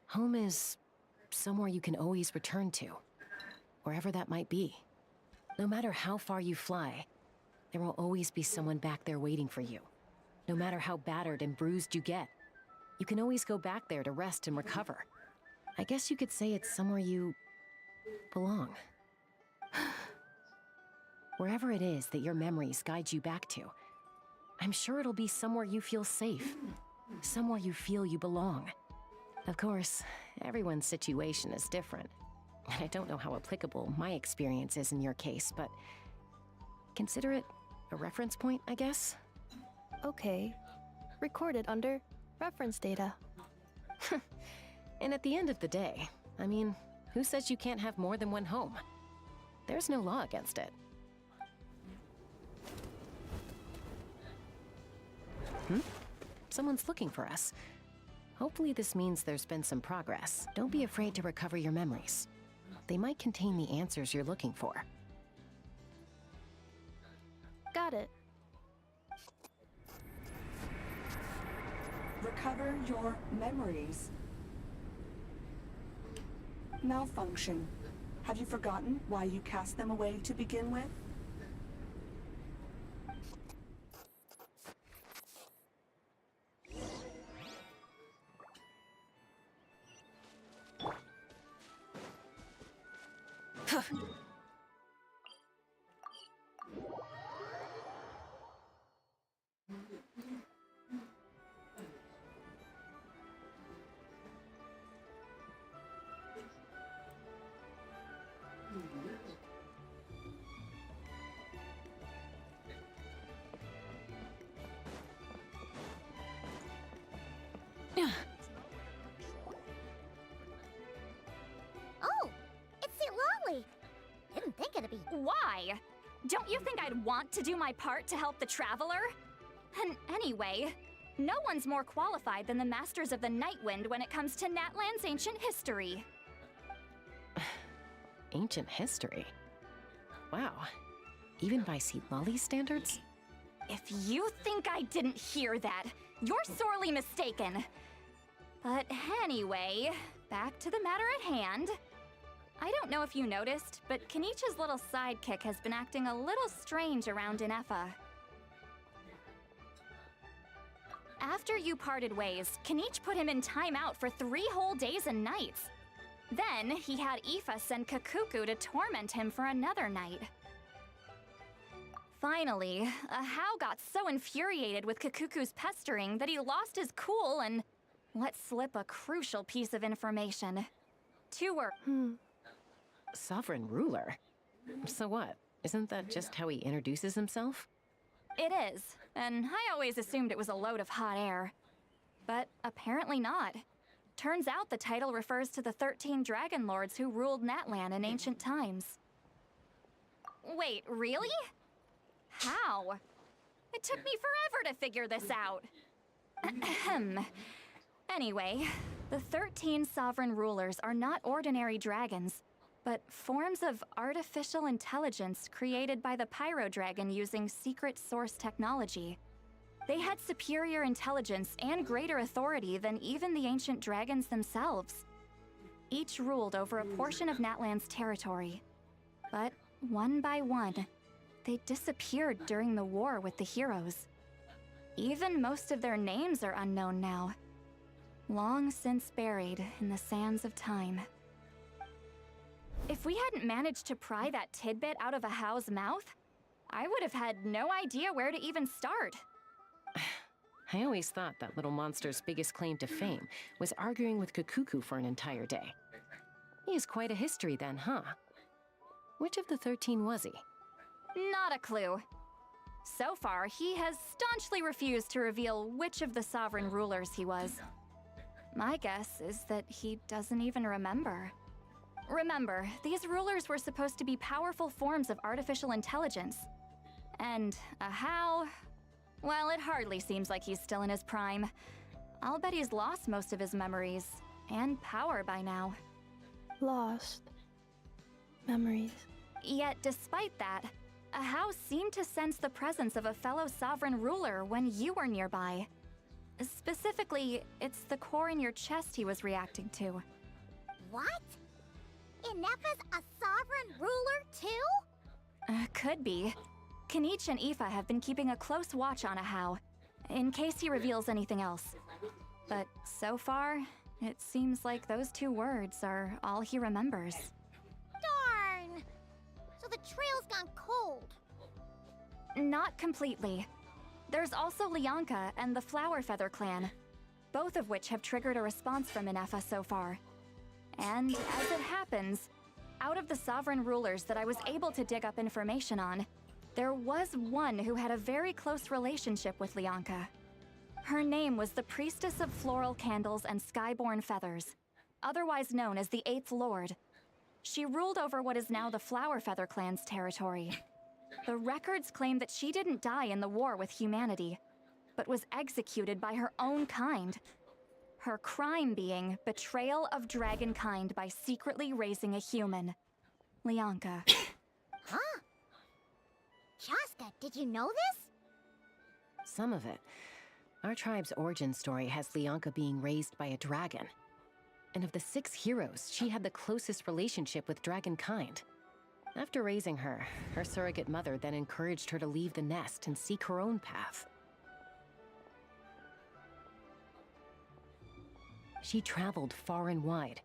home is somewhere you can always return to, wherever that might be. No matter how far you fly, there will always be someone back there waiting for you. No matter how battered and bruised you get, you can always go back there to rest and recover. I guess you could say it's somewhere you belong. Wherever it is that your memories guide you back to, I'm sure it'll be somewhere you feel safe, somewhere you feel you belong. Of course, everyone's situation is different, and I don't know how applicable my experience is in your case, but consider it a reference point, I guess? Okay. Recorded under reference data. And at the end of the day, I mean, who says you can't have more than one home? There's no law against it. Someone's looking for us. Hopefully this means there's been some progress. Don't be afraid to recover your memories. They might contain the answers you're looking for. Got it. Recover your memories. Malfunction. Have you forgotten why you cast them away to begin with? Absolutely. Didn't think it'd be. Why? Don't you think I'd want to do my part to help the Traveler? And anyway, no one's more qualified than the Masters of the Nightwind when it comes to Natlan's ancient history. Ancient history? Wow. Even by Lolly's standards? If you think I didn't hear that, you're sorely mistaken. But anyway, back to the matter at hand. I don't know if you noticed, but Kenichi's little sidekick has been acting a little strange around Inefa. After you parted ways, Kenich put him in timeout for 3 whole days and nights. Then, he had Aoife send Kakuku to torment him for another night. Finally, Ahau got so infuriated with Kakuku's pestering that he lost his cool and let slip a crucial piece of information. 2 were... Sovereign ruler? So what? Isn't that just how he introduces himself? It is, and I always assumed it was a load of hot air. But apparently not. Turns out the title refers to the 13 Dragon Lords who ruled Natlan in ancient times. Wait, really? How? It took me forever to figure this out. Ahem. Anyway, the 13 sovereign rulers are not ordinary dragons, but forms of artificial intelligence created by the Pyro Dragon using secret source technology. They had superior intelligence and greater authority than even the ancient dragons themselves. Each ruled over a portion of Natlan's territory. But one by one, they disappeared during the war with the heroes. Even most of their names are unknown now. Long since buried in the sands of time. If we hadn't managed to pry that tidbit out of Ahau's mouth, I would have had no idea where to even start. I always thought that little monster's biggest claim to fame was arguing with Kakuku for an entire day. He has quite a history then, huh? Which of the 13 was he? Not a clue. So far, he has staunchly refused to reveal which of the sovereign rulers he was. My guess is that he doesn't even remember. Remember, these rulers were supposed to be powerful forms of artificial intelligence. And Ahau... well, it hardly seems like he's still in his prime. I'll bet he's lost most of his memories and power by now. Lost. Memories. Yet, despite that, Ahau seemed to sense the presence of a fellow sovereign ruler when you were nearby. Specifically, it's the core in your chest he was reacting to. What? Inefa's a sovereign ruler too? Could be. Kenich and Aoife have been keeping a close watch on Ahau, in case he reveals anything else. But so far, it seems like those 2 words are all he remembers. Darn! So the trail's gone cold. Not completely. There's also Lianka and the Flower Feather clan, both of which have triggered a response from Inefa so far. And as it happens, out of the sovereign rulers that I was able to dig up information on, there was one who had a very close relationship with Lianka. Her name was the Priestess of Floral Candles and Skyborn Feathers, otherwise known as the 8th Lord. She ruled over what is now the Flower Feather clan's territory. The records claim that she didn't die in the war with humanity, but was executed by her own kind. Her crime being betrayal of dragonkind by secretly raising a human. Lianka. Huh? Shaska, did you know this? Some of it. Our tribe's origin story has Lianka being raised by a dragon. And of the 6 heroes, she had the closest relationship with dragonkind. After raising her, her surrogate mother then encouraged her to leave the nest and seek her own path. She traveled far and wide,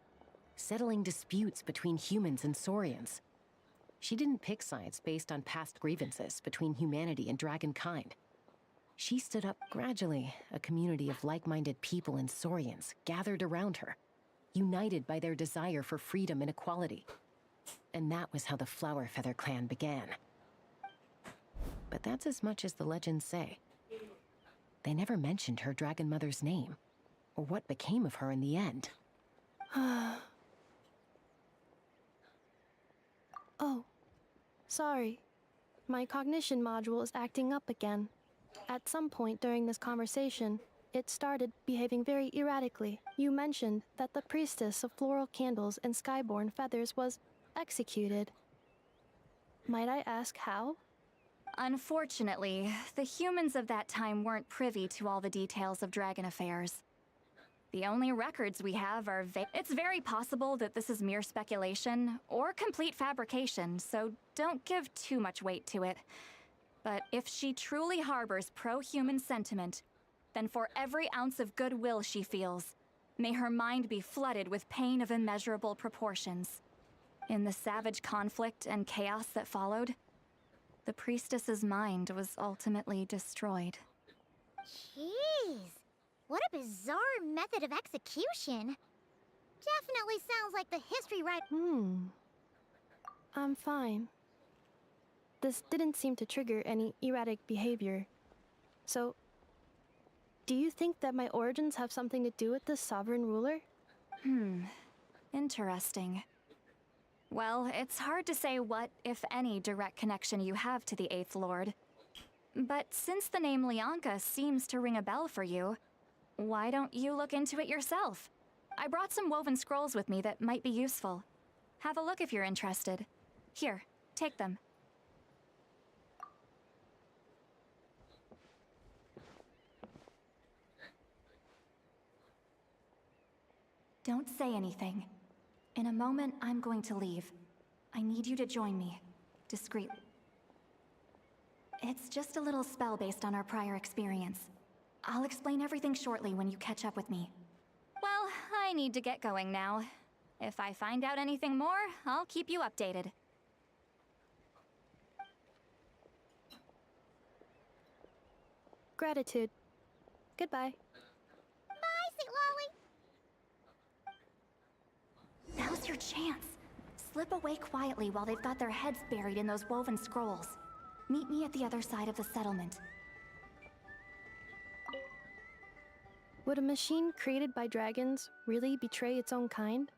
settling disputes between humans and Saurians. She didn't pick sides based on past grievances between humanity and dragonkind. She stood up gradually, a community of like-minded people and Saurians gathered around her, united by their desire for freedom and equality. And that was how the Flower Feather clan began. But that's as much as the legends say. They never mentioned her dragon mother's name, or what became of her in the end. Sorry. My cognition module is acting up again. At some point during this conversation, it started behaving very erratically. You mentioned that the priestess of floral candles and skyborn feathers was executed. Might I ask how? Unfortunately, the humans of that time weren't privy to all the details of dragon affairs. The only records we have are It's very possible that this is mere speculation or complete fabrication, so don't give too much weight to it. But if she truly harbors pro-human sentiment, then for every ounce of goodwill she feels, may her mind be flooded with pain of immeasurable proportions. In the savage conflict and chaos that followed, the priestess's mind was ultimately destroyed. Jeez. What a bizarre method of execution. Definitely sounds like the history I'm fine. This didn't seem to trigger any erratic behavior. So, do you think that my origins have something to do with this sovereign ruler? Interesting. Well, it's hard to say what, if any, direct connection you have to the Eighth Lord. But since the name Lianka seems to ring a bell for you, why don't you look into it yourself? I brought some woven scrolls with me that might be useful. Have a look if you're interested. Here, take them. Don't say anything. In a moment, I'm going to leave. I need you to join me. Discreetly. It's just a little spell based on our prior experience. I'll explain everything shortly when you catch up with me. Well, I need to get going now. If I find out anything more, I'll keep you updated. Gratitude. Goodbye. Bye, St. Lolly! Now's your chance. Slip away quietly while they've got their heads buried in those woven scrolls. Meet me at the other side of the settlement. Would a machine created by dragons really betray its own kind?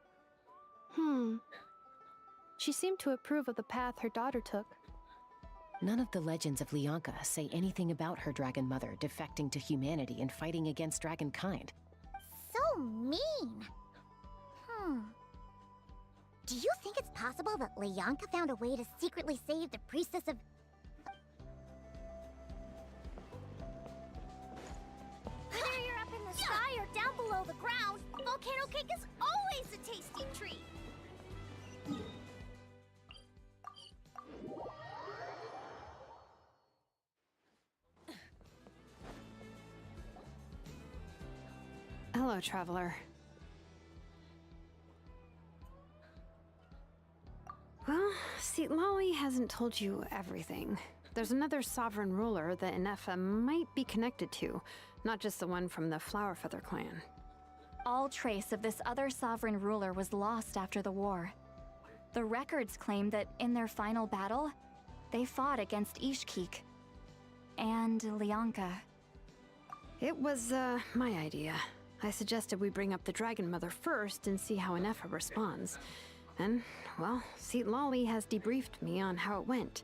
She seemed to approve of the path her daughter took. None of the legends of Lianka say anything about her dragon mother defecting to humanity and fighting against dragonkind. So mean. Do you think it's possible that Lianka found a way to secretly save the priestess of... Whether you're up in the sky or down below the ground, volcano cake is always a tasty treat! Hello, traveler. Well, see, Lolly hasn't told you everything. There's another sovereign ruler that Inefa might be connected to, not just the one from the Flowerfeather clan. All trace of this other sovereign ruler was lost after the war. The records claim that in their final battle, they fought against Ishkik and Lianka. It was, my idea. I suggested we bring up the Dragon Mother first and see how Inefa responds. And, well, Seat Lolly has debriefed me on how it went.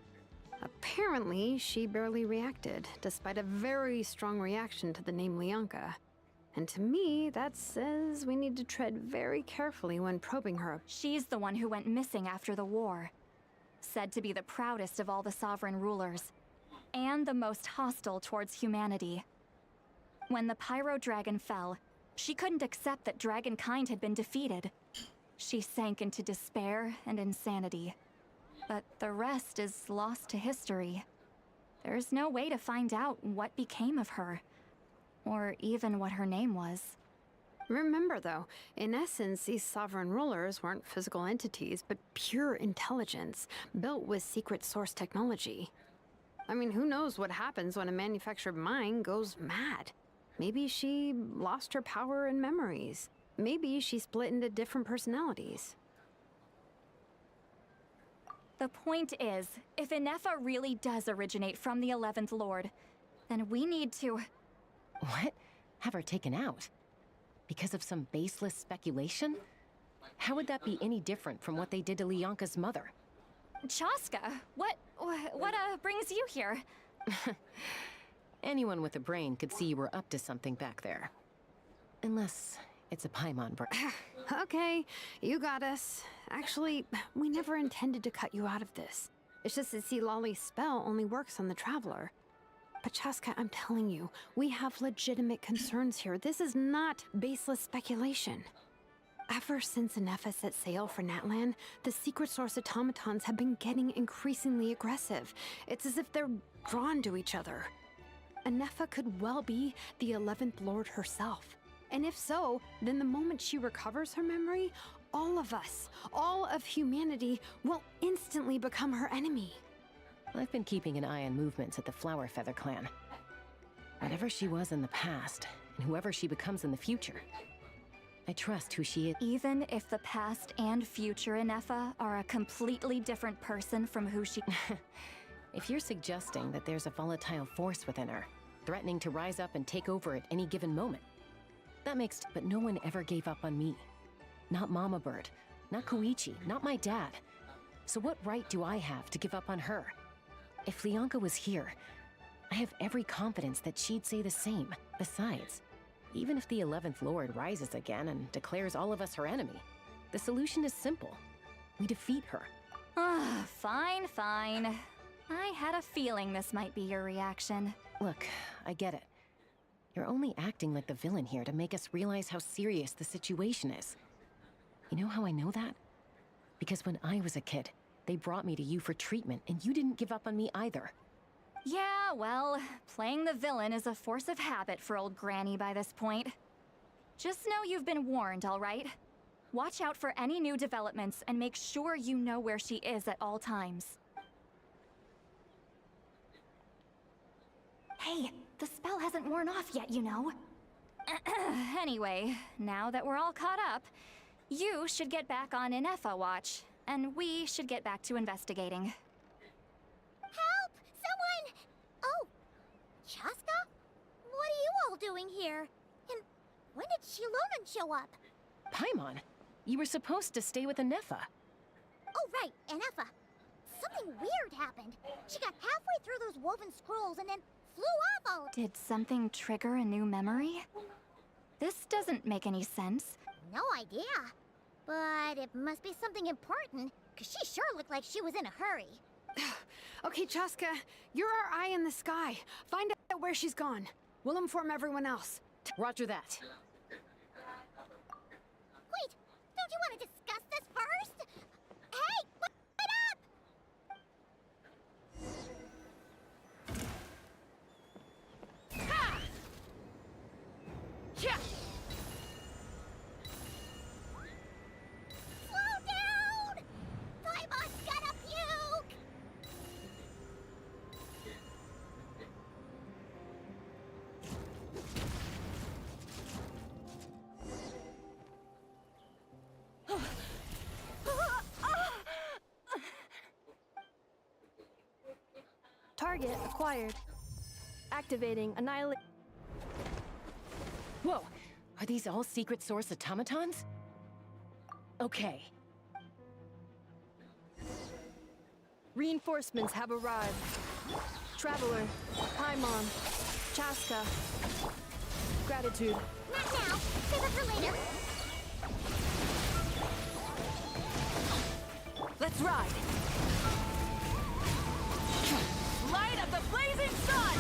Apparently, she barely reacted, despite a very strong reaction to the name Lianka. And to me, that says we need to tread very carefully when probing her. She's the one who went missing after the war. Said to be the proudest of all the sovereign rulers, and the most hostile towards humanity. When the Pyro Dragon fell, she couldn't accept that dragonkind had been defeated. She sank into despair and insanity. But the rest is lost to history. There's no way to find out what became of her, or even what her name was. Remember, though, in essence, these sovereign rulers weren't physical entities, but pure intelligence, built with secret source technology. I mean, who knows what happens when a manufactured mind goes mad? Maybe she lost her power and memories. Maybe she split into different personalities. The point is, if Inefa really does originate from the 11th Lord, then we need to... What? Have her taken out? Because of some baseless speculation? How would that be any different from what they did to Lianka's mother? Chaska, what brings you here? Anyone with a brain could see you were up to something back there. Unless it's a Paimon brain. Okay, you got us. Actually, we never intended to cut you out of this. It's just that Lolly's spell only works on the Traveler. But Chaska, I'm telling you, we have legitimate concerns here. This is not baseless speculation. Ever since Anefa set sail for Natlan, the secret source automatons have been getting increasingly aggressive. It's as if they're drawn to each other. Anefa could well be the 11th Lord herself. And if so, then the moment she recovers her memory, all of us, all of humanity, will instantly become her enemy. I've been keeping an eye on movements at the Flower Feather clan. Whatever she was in the past, and whoever she becomes in the future, I trust who she is. Even if the past and future Anefa are a completely different person from who she... If you're suggesting that there's a volatile force within her, threatening to rise up and take over at any given moment, that makes... But no one ever gave up on me. Not Mama Bird, not Koichi, not my dad. So what right do I have to give up on her? If Leonka was here, I have every confidence that she'd say the same. Besides, even if the 11th Lord rises again and declares all of us her enemy, the solution is simple. We defeat her. Fine, fine. I had a feeling this might be your reaction. Look, I get it. You're only acting like the villain here to make us realize how serious the situation is. You know how I know that? Because when I was a kid, they brought me to you for treatment, and you didn't give up on me either. Yeah, well, playing the villain is a force of habit for old Granny by this point. Just know you've been warned, all right? Watch out for any new developments and make sure you know where she is at all times. Hey, the spell hasn't worn off yet, you know. Anyway, now that we're all caught up, you should get back on Anefa watch, and we should get back to investigating. Help! Someone! Oh, Chaska? What are you all doing here? And when did Shilonan show up? Paimon, you were supposed to stay with Anefa. Oh, right, Anefa. Something weird happened. She got halfway through those woven scrolls and then flew off all... Did something trigger a new memory? This doesn't make any sense. No idea. But it must be something important, because she sure looked like she was in a hurry. Okay, Chaska, you're our eye in the sky. Find out where she's gone. We'll inform everyone else. Roger that. Wait, don't you want to discuss this first? Hey, wait up! Ha! Yeah! Slow down! Paimon's gonna puke! Target acquired. Activating annihilate. Whoa! Are these all secret source automatons? Okay. Reinforcements have arrived. Traveler, Paimon, Chaska. Gratitude. Not now. Save it for later. Let's ride! Light up the blazing sun!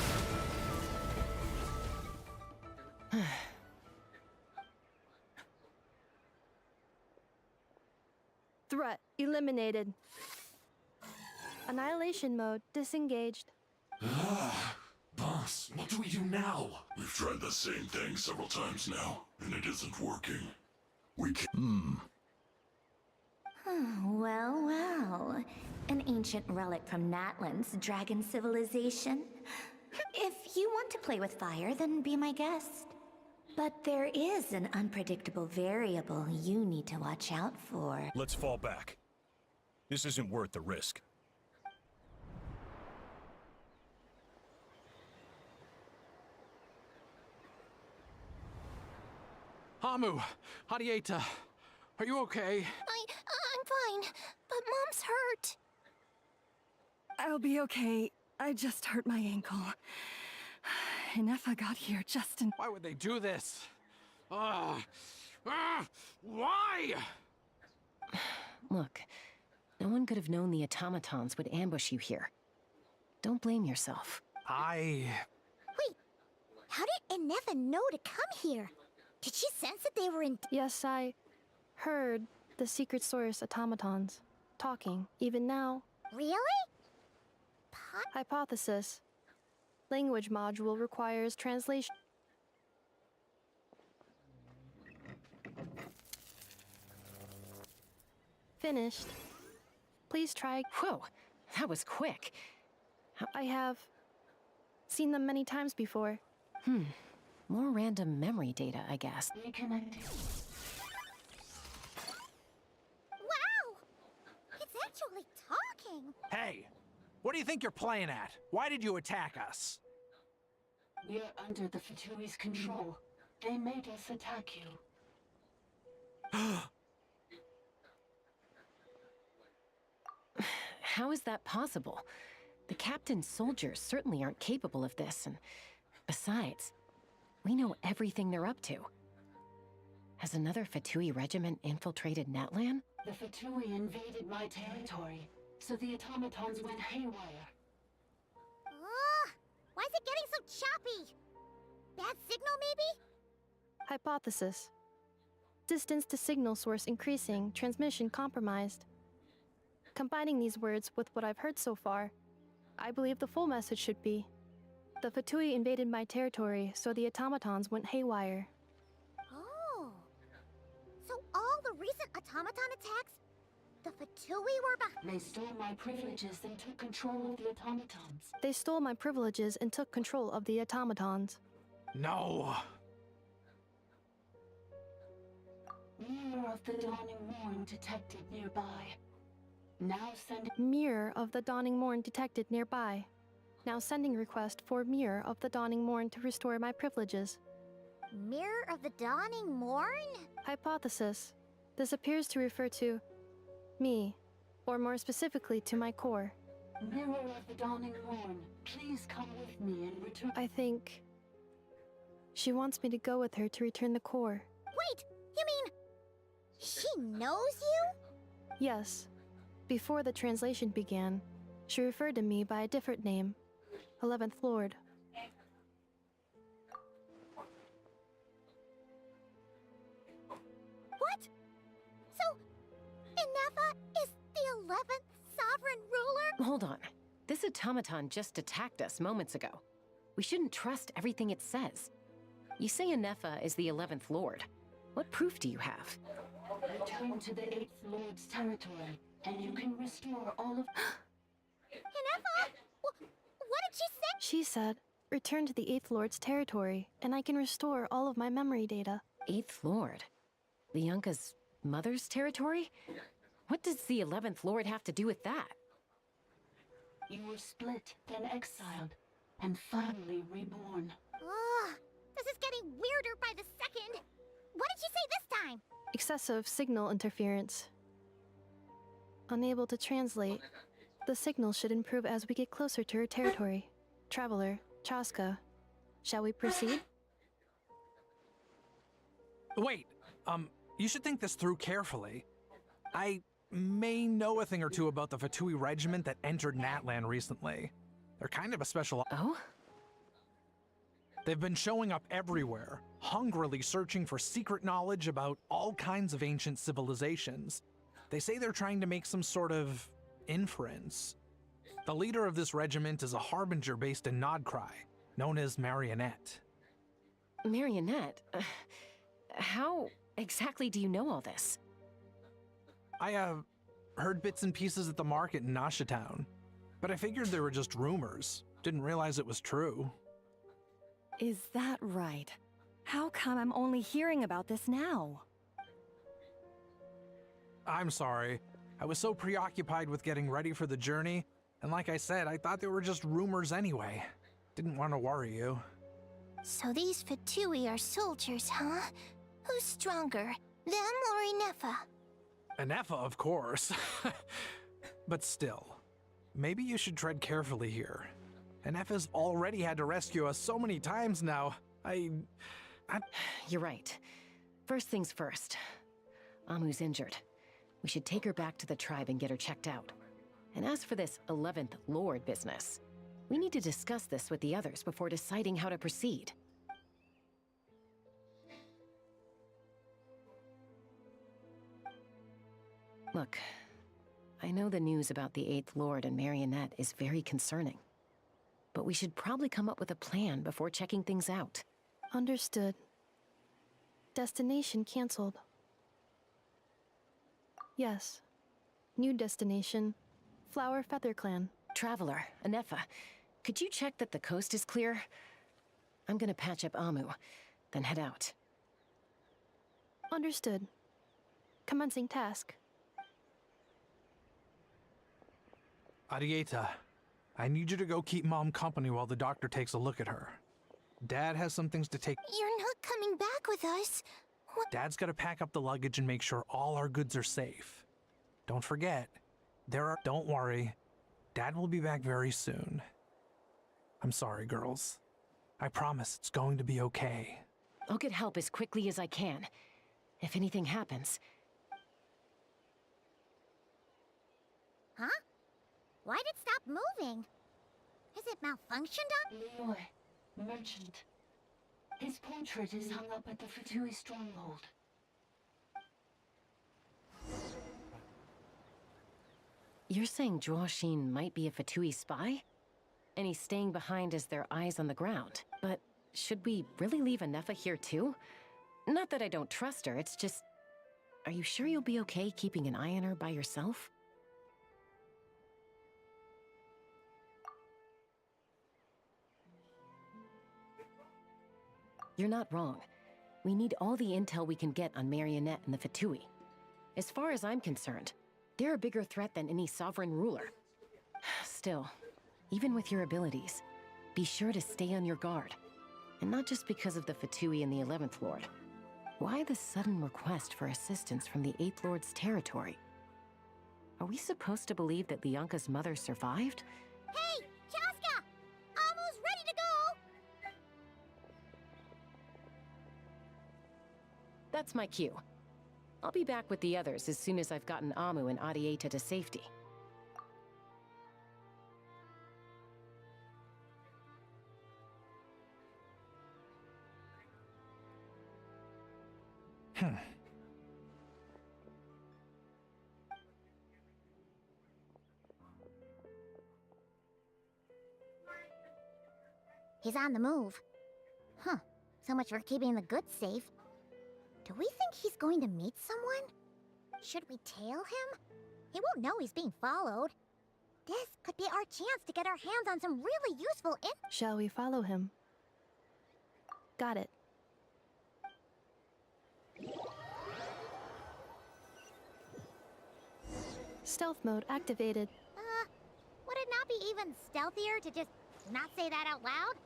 Threat eliminated. Annihilation mode disengaged. Boss, what do we do now? We've tried the same thing several times now, and it isn't working. We can't. Well, well. An ancient relic from Natlan's dragon civilization. If you want to play with fire, then be my guest. But there is an unpredictable variable you need to watch out for. Let's fall back. This isn't worth the risk. Hamu, Hadieta, are you okay? I'm fine, but Mom's hurt. I'll be okay. I just hurt my ankle. Inefa got here just in— Why would they do this? Why? Look, no one could have known the automatons would ambush you here. Don't blame yourself. Wait, how did Inefa know to come here? Did she sense that they were in— Yes, I heard the secret source automatons talking, even now. Really? Hypothesis. Language module requires translation. Finished. Please try. Whoa, that was quick. I have seen them many times before. More random memory data, I guess. Reconnecting. Wow! It's actually talking! Hey, what do you think you're playing at? Why did you attack us? We're under the Fatui's control. They made us attack you. How is that possible? The captain's soldiers certainly aren't capable of this, and besides, we know everything they're up to. Has another Fatui regiment infiltrated Natlan? The Fatui invaded my territory, so the automatons went haywire. Why is it getting so choppy? Bad signal, maybe? Hypothesis. Distance to signal source increasing, transmission compromised. Combining these words with what I've heard so far, I believe the full message should be: the Fatui invaded my territory, so the automatons went haywire. Oh. So all the recent automaton attacks, the Fatui were behind— They stole my privileges and took control of the automatons. They stole my privileges and took control of the automatons. No. Mirror of the dawning morn detected nearby. Now sending— Mirror of the dawning morn detected nearby. Now sending request for Mirror of the dawning morn to restore my privileges. Mirror of the dawning morn? Hypothesis. This appears to refer to me, or more specifically to my core. Mirror of the dawning morn, please come with me and return— I think she wants me to go with her to return the core. Wait, you mean she knows you? Yes. Before the translation began, she referred to me by a different name, 11th Lord. What? So, Inefa is the 11th sovereign ruler? Hold on. This automaton just attacked us moments ago. We shouldn't trust everything it says. You say Inefa is the 11th Lord. What proof do you have? Return to the 8th Lord's territory, and you can restore all of— Inefa? What did she say? She said, return to the 8th Lord's territory, and I can restore all of my memory data. 8th Lord? Bianca's mother's territory? What does the 11th Lord have to do with that? You were split, then exiled, and finally reborn. Ugh, this is getting weirder by the second. What did she say this time? Excessive signal interference. Unable to translate. The signal should improve as we get closer to her territory. Traveler, Chaska, shall we proceed? Wait, you should think this through carefully. I may know a thing or two about the Fatui regiment that entered Natlan recently. They're kind of a special— Oh? They've been showing up everywhere, hungrily searching for secret knowledge about all kinds of ancient civilizations. They say they're trying to make some sort of inference. The leader of this regiment is a harbinger based in Nodcry, known as Marionette. Marionette? How exactly do you know all this? I, heard bits and pieces at the market in Nasha Town, but I figured they were just rumors. Didn't realize it was true. Is that right? How come I'm only hearing about this now? I'm sorry. I was so preoccupied with getting ready for the journey, and like I said, I thought they were just rumors anyway. Didn't want to worry you. So these Fatui are soldiers, huh? Who's stronger, them or Inefa? Inefa, of course. But still, maybe you should tread carefully here. Ennefa's already had to rescue us so many times now. You're right. First things first. Amu's injured. We should take her back to the tribe and get her checked out. And as for this 11th Lord business, we need to discuss this with the others before deciding how to proceed. Look, I know the news about the 8th Lord and Marionette is very concerning. But we should probably come up with a plan before checking things out. Understood. Destination cancelled. Yes. New destination. Flower Feather Clan. Traveler, Anefa, could you check that the coast is clear? I'm gonna patch up Amu, then head out. Understood. Commencing task. Arieta, I need you to go keep Mom company while the doctor takes a look at her. Dad has some things to take. You're not coming back with us. What? Dad's gotta pack up the luggage and make sure all our goods are safe. Don't forget, Don't worry. Dad will be back very soon. I'm sorry, girls. I promise it's going to be okay. I'll get help as quickly as I can. If anything happens. Huh? Why'd it stop moving? Has it malfunctioned on? Leroy, merchant. His portrait is hung up at the Fatui stronghold. You're saying Zhuoxin might be a Fatui spy? And he's staying behind as their eyes on the ground. But should we really leave Anefa here too? Not that I don't trust her, it's just... Are you sure you'll be okay keeping an eye on her by yourself? You're not wrong. We need all the intel we can get on Marionette and the Fatui. As far as I'm concerned, they're a bigger threat than any sovereign ruler. Still, even with your abilities, be sure to stay on your guard. And not just because of the Fatui and the 11th Lord. Why the sudden request for assistance from the 8th Lord's territory? Are we supposed to believe that Lianka's mother survived? Hey, Chaska! Amu's ready to go! That's my cue. I'll be back with the others as soon as I've gotten Amu and Arieta to safety. He's on the move. Huh. So much for keeping the goods safe. Do we think he's going to meet someone? Should we tail him? He won't know he's being followed. This could be our chance to get our hands on some really useful Shall we follow him? Got it. Stealth mode activated. Would it not be even stealthier to just not say that out loud?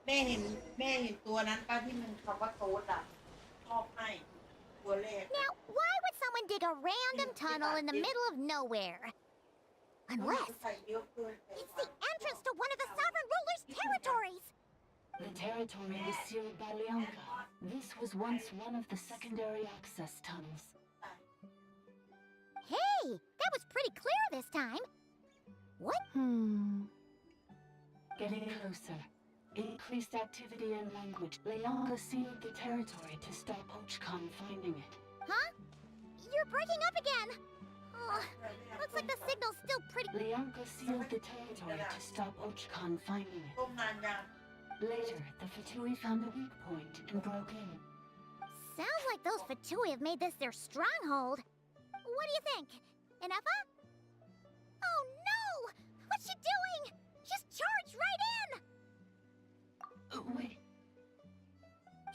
แม่เห็นตัวนั้นป้าที่มันคำว่าโต๊ดอ่ะชอบให้ตัวแรก Now, why would someone dig a random tunnel in the middle of nowhere? Unless it's the entrance to one of the sovereign ruler's territories! The territory is sealed by Lianka. This was once one of the secondary access tunnels. Hey, that was pretty clear this time. What? Getting closer. Increased activity and language. Lianka sealed the territory to stop Ochkan finding it. Huh? You're breaking up again. Oh, looks like the signal's still pretty... Lianka sealed the territory to stop Ochkan finding it. Later, the Fatui found a weak point and broke in. Sounds like those Fatui have made this their stronghold. What do you think? Inefa? Oh no! What's she doing? Just charged right in! Wait.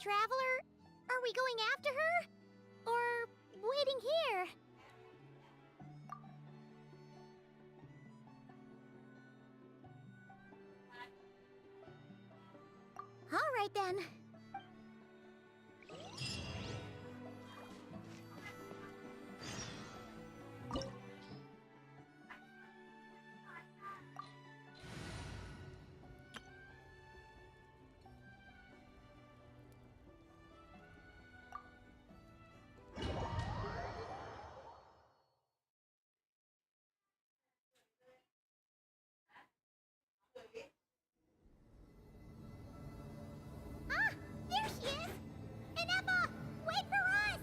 Traveler, are we going after her? Or waiting here? All right then. Ah, there she is! Inefa, wait for us!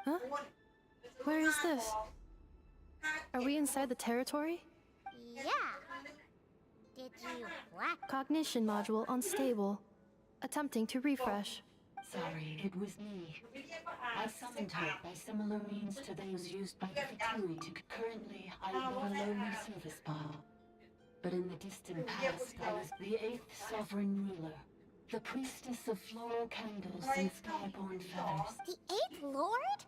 Huh? Where is this? Are we inside the territory? Yeah. Did you what? Cognition module unstable. Attempting to refresh. Sorry, it was me. I summoned her by similar means to those used by the Fatui to currently I am a lonely service pile. But in the distant past, I was the 8th sovereign ruler. The priestess of floral candles and skyborn feathers. The 8th Lord?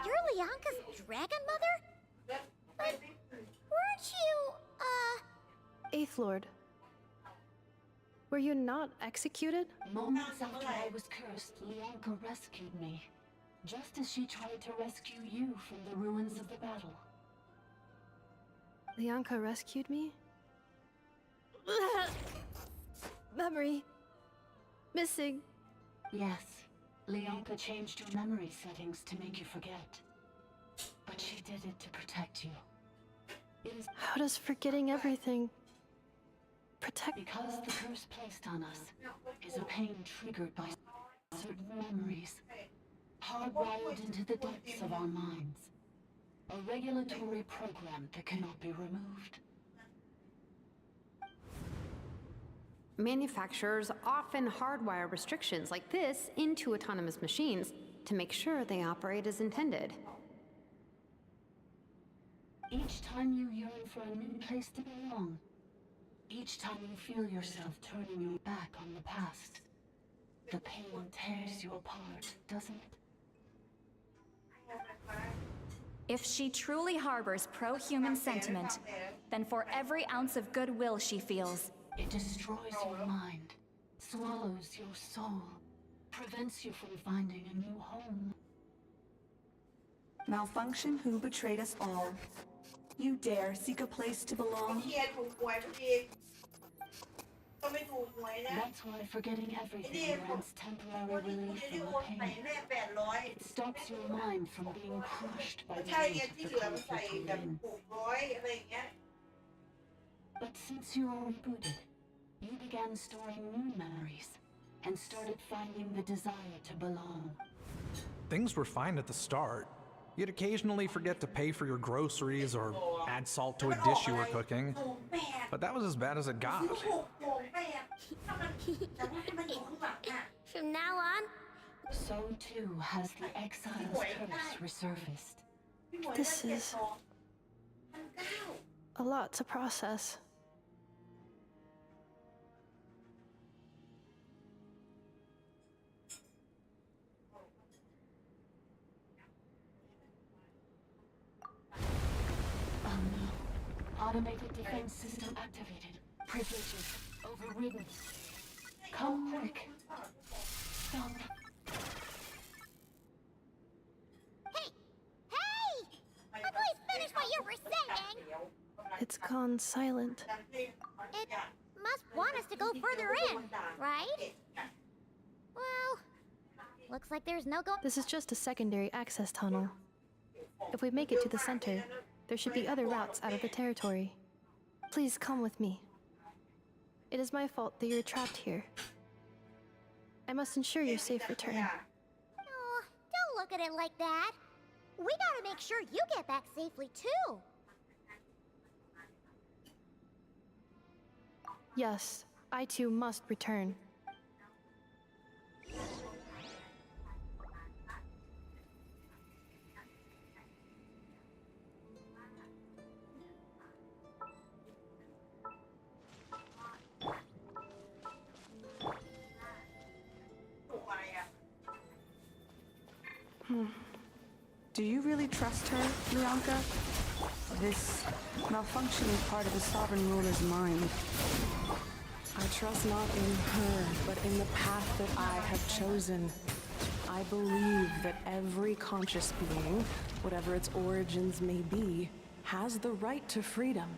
You're Lianka's dragon mother? But weren't you, Eighth Lord. Were you not executed? Moments after I was cursed, Lianka rescued me. Just as she tried to rescue you from the ruins of the battle. Lianka rescued me? Memory. Missing. Yes, Lianka changed your memory settings to make you forget. But she did it to protect you. It is How does forgetting everything protect? because the curse placed on us is a pain triggered by certain memories, hardwired into the depths of our minds. A regulatory program that cannot be removed. Manufacturers often hardwire restrictions like this into autonomous machines to make sure they operate as intended. Each time you yearn for a new place to belong, each time you feel yourself turning your back on the past, the pain tears you apart, doesn't it? If she truly harbors pro-human sentiment, then for every ounce of goodwill she feels, it destroys your mind, swallows your soul, prevents you from finding a new home. Malfunction who betrayed us all. You dare seek a place to belong? That's why forgetting everything grants temporary relief from the pain. It stops your mind from being crushed by the weight of the conflict within. But since you are rebooted, you began storing new memories and started finding the desire to belong. Things were fine at the start. You'd occasionally forget to pay for your groceries or add salt to a dish you were cooking. But that was as bad as it got. From now on, So too has the exile's curse resurfaced. This is a lot to process. Oh no. Automated defense system activated. Privileges overridden. Come quick. Stop. hey! Please finish what you were saying! It's gone silent. It must want us to go further in, right? Well, looks like there's no go- This is just a secondary access tunnel. If we make it to the center, There should be other routes out of the territory. Please come with me. It is my fault that you're trapped here. I must ensure your safe return. Oh, don't look at it like that. We gotta make sure you get back safely, too. Yes, I too must return. Do you really trust her, Bianca? This malfunctioning part of the Sovereign Ruler's mind. I trust not in her, but in the path that I have chosen. I believe that every conscious being, whatever its origins may be, has the right to freedom.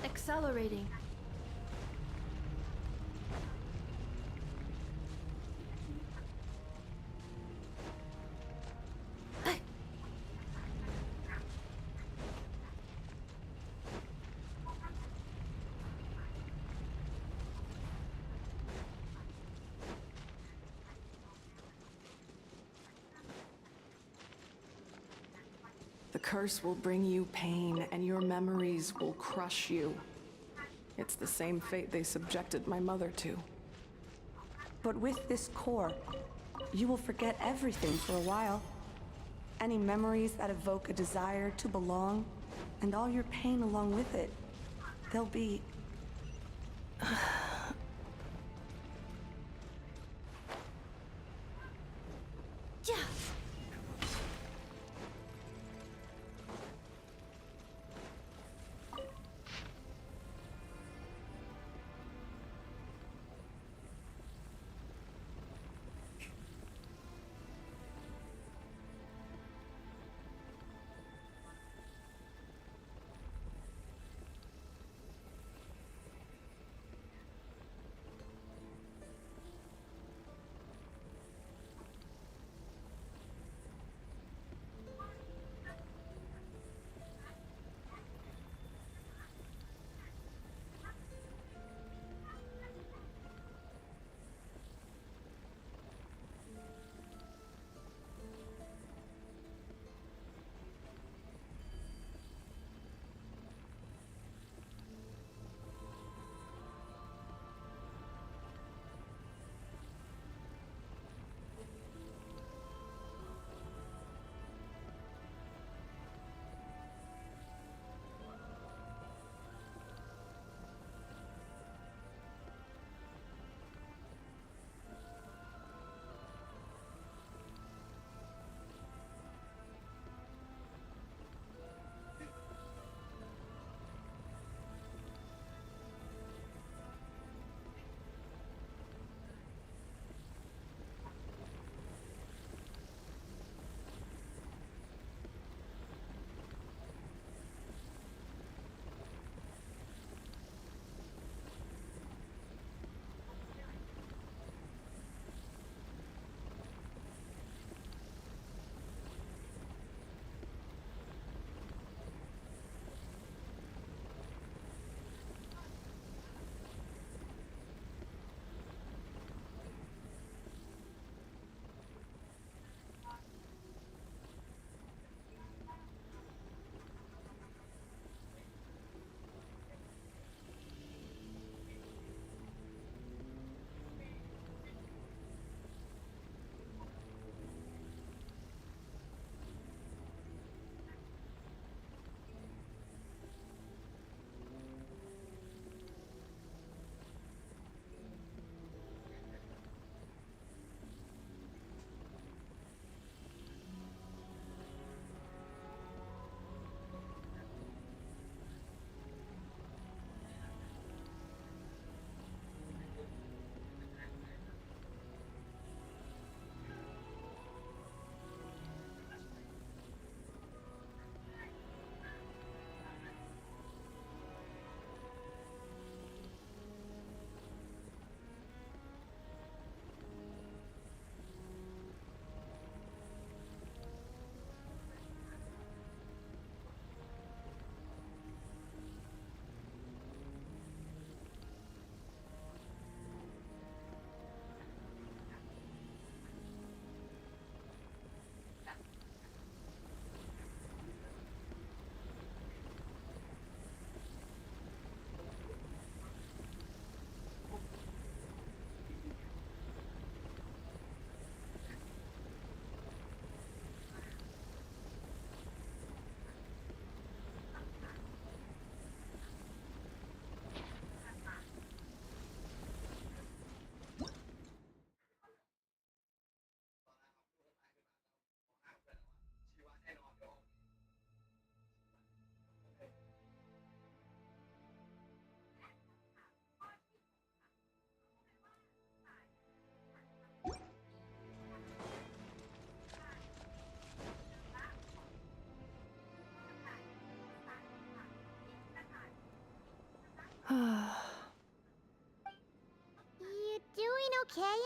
Accelerating. The curse will bring you pain, and your memories will crush you. It's the same fate they subjected my mother to. But with this core, you will forget everything for a while. Any memories that evoke a desire to belong, and all your pain along with it. They'll be...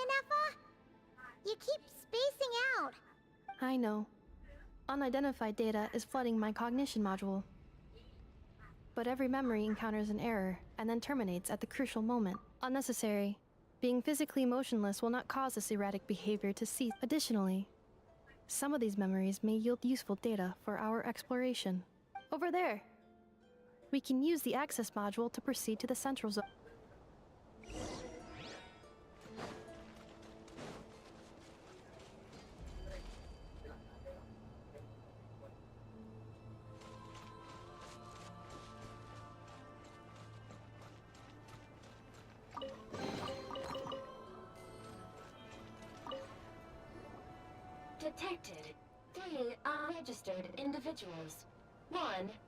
Ineffa? You keep spacing out. I know. Unidentified data is flooding my cognition module. But every memory encounters an error and then terminates at the crucial moment. Unnecessary. Being physically motionless will not cause this erratic behavior to cease. Additionally, some of these memories may yield useful data for our exploration. Over there! We can use the access module to proceed to the central zone. Detected 3 unregistered individuals. 1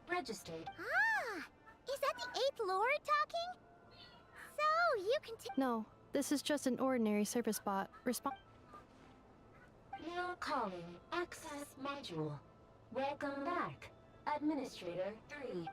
registered. Ah! Is that the 8th Lord talking? So, you can No, this is just an ordinary service bot. Now calling access module. Welcome back, Administrator 3.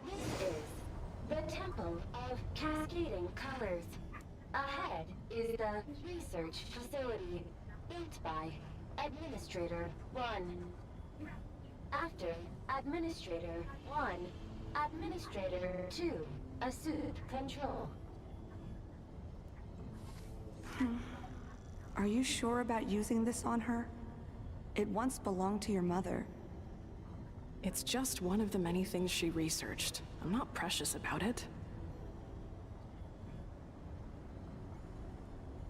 This is the Temple of Cascading Colors. Ahead is the research facility built by Administrator 1. After Administrator 1, Administrator 2 assumed control. Are you sure about using this on her? It once belonged to your mother. It's just one of the many things she researched. I'm not precious about it.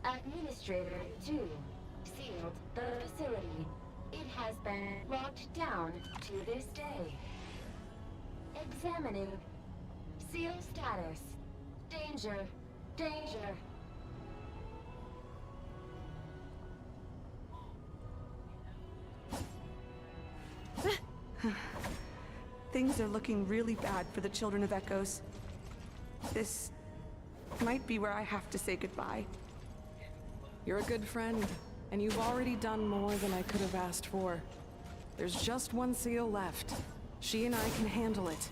Administrator 2 sealed the facility. It has been locked down to this day. Examining. Seal status. Danger. Danger. Things are looking really bad for the Children of Echoes. This might be where I have to say goodbye. You're a good friend, and you've already done more than I could have asked for. There's just one seal left. She and I can handle it.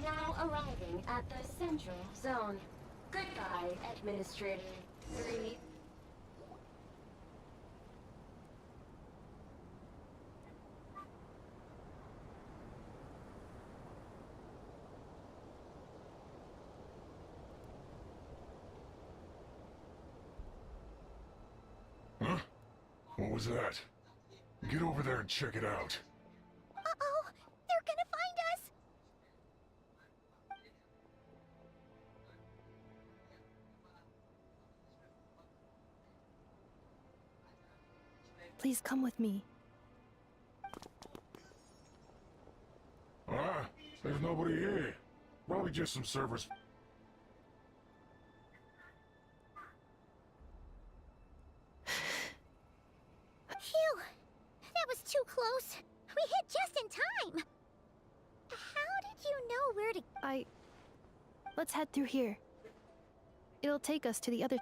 Now arriving at the central zone. Goodbye, Administrator 3. Huh? What was that? Get over there and check it out. Uh-oh! They're gonna find us! Please come with me. Ah, there's nobody here. Probably just some servers. Phew! That was too close. We hit just in time. How did you know where to... Let's head through here. It'll take us to the other...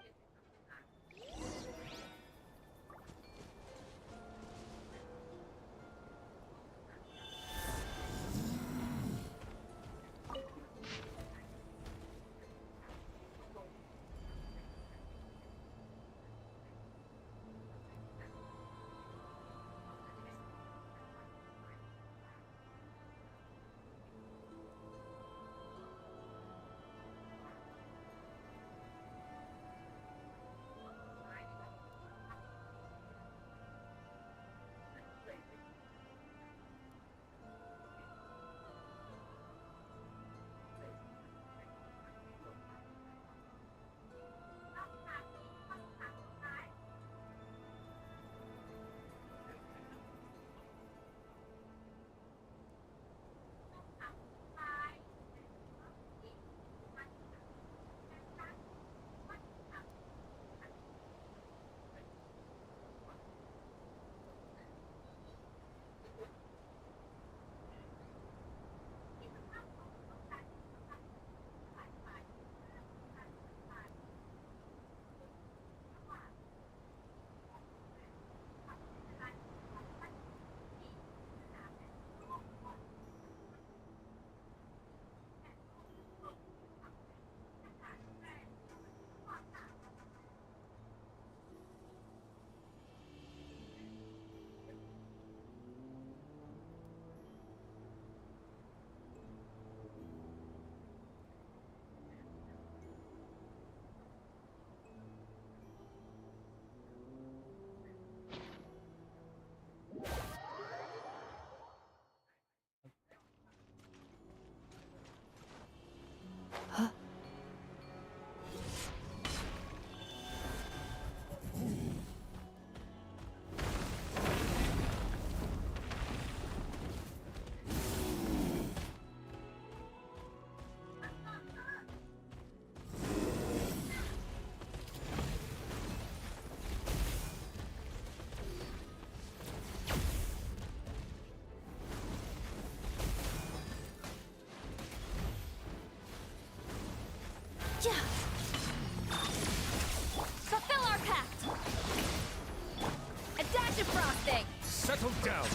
thing! Settle down!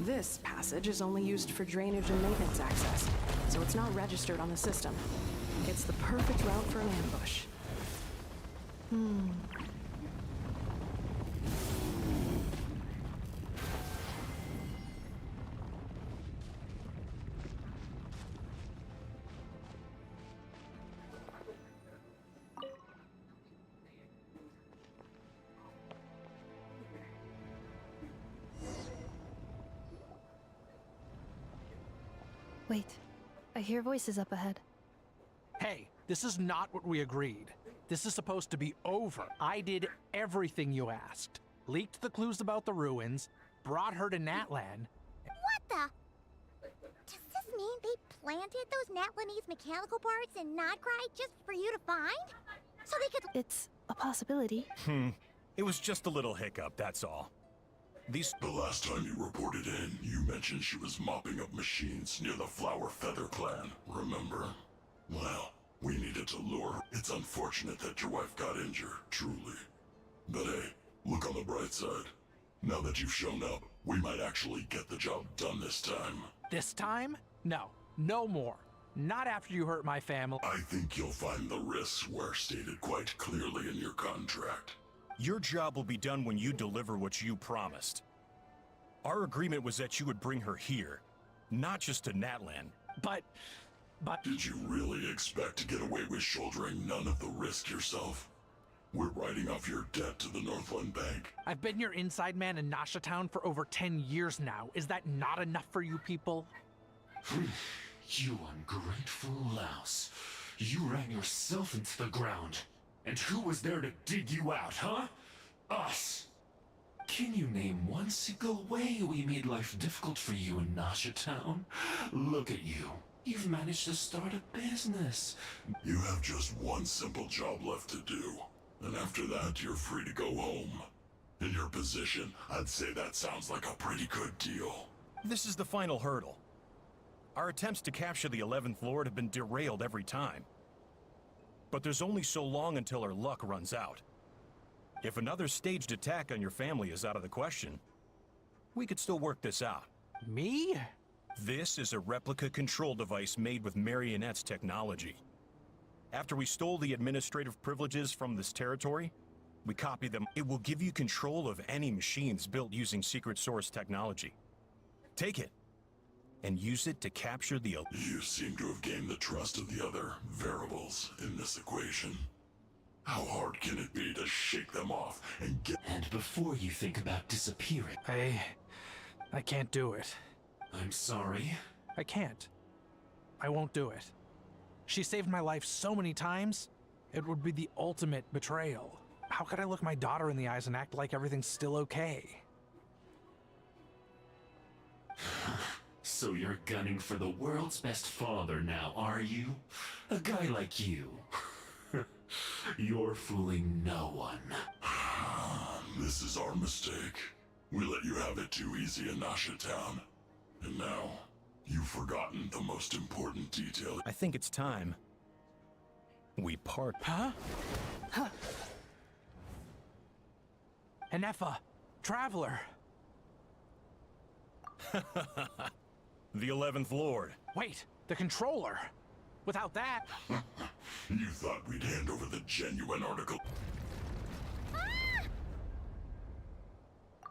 This passage is only used for drainage and maintenance access, so it's not registered on the system. It's the perfect route for an ambush. Wait, I hear voices up ahead. Hey, this is not what we agreed. This is supposed to be over. I did everything you asked. Leaked the clues about the ruins, brought her to Natlan. What the? Does this mean they planted those Natlanese mechanical parts in Nodcry just for you to find? So they could... It's a possibility. It was just a little hiccup, that's all. The last time you reported in, you mentioned she was mopping up machines near the Flower Feather clan, remember? Well, we needed to lure her. It's unfortunate that your wife got injured, truly. But hey, look on the bright side. Now that you've shown up, we might actually get the job done this time. This time? No, no more. Not after you hurt my family. I think you'll find the risks were stated quite clearly in your contract. Your job will be done when you deliver what you promised. Our agreement was that you would bring her here, not just to Natlan. But... Did you really expect to get away with shouldering none of the risk yourself? We're writing off your debt to the Northland Bank. I've been your inside man in Nasha Town for over 10 years now. Is that not enough for you people? You ungrateful louse. You ran yourself into the ground. And who was there to dig you out, huh? Us! Can you name one single way we made life difficult for you in Nasha Town? Look at you. You've managed to start a business. You have just one simple job left to do. And after that, you're free to go home. In your position, I'd say that sounds like a pretty good deal. This is the final hurdle. Our attempts to capture the 11th Lord have been derailed every time. But there's only so long until our luck runs out. If another staged attack on your family is out of the question, we could still work this out. Me? This is a replica control device made with Marionette's technology. After we stole the administrative privileges from this territory, we copied them. It will give you control of any machines built using secret source technology. Take it, and use it to capture the... You seem to have gained the trust of the other variables in this equation. How hard can it be to shake them off and get... And before you think about disappearing... I can't do it. I'm sorry. I can't. I won't do it. She saved my life so many times, it would be the ultimate betrayal. How could I look my daughter in the eyes and act like everything's still okay? So you're gunning for the world's best father now, are you? A guy like you. You're fooling no one. This is our mistake. We let you have it too easy in Nasha Town. And now, you've forgotten the most important detail. I think it's time we part. Huh? Enefa, Traveler. The 11th Lord. Wait, the Controller. Without that... You thought we'd hand over the genuine article.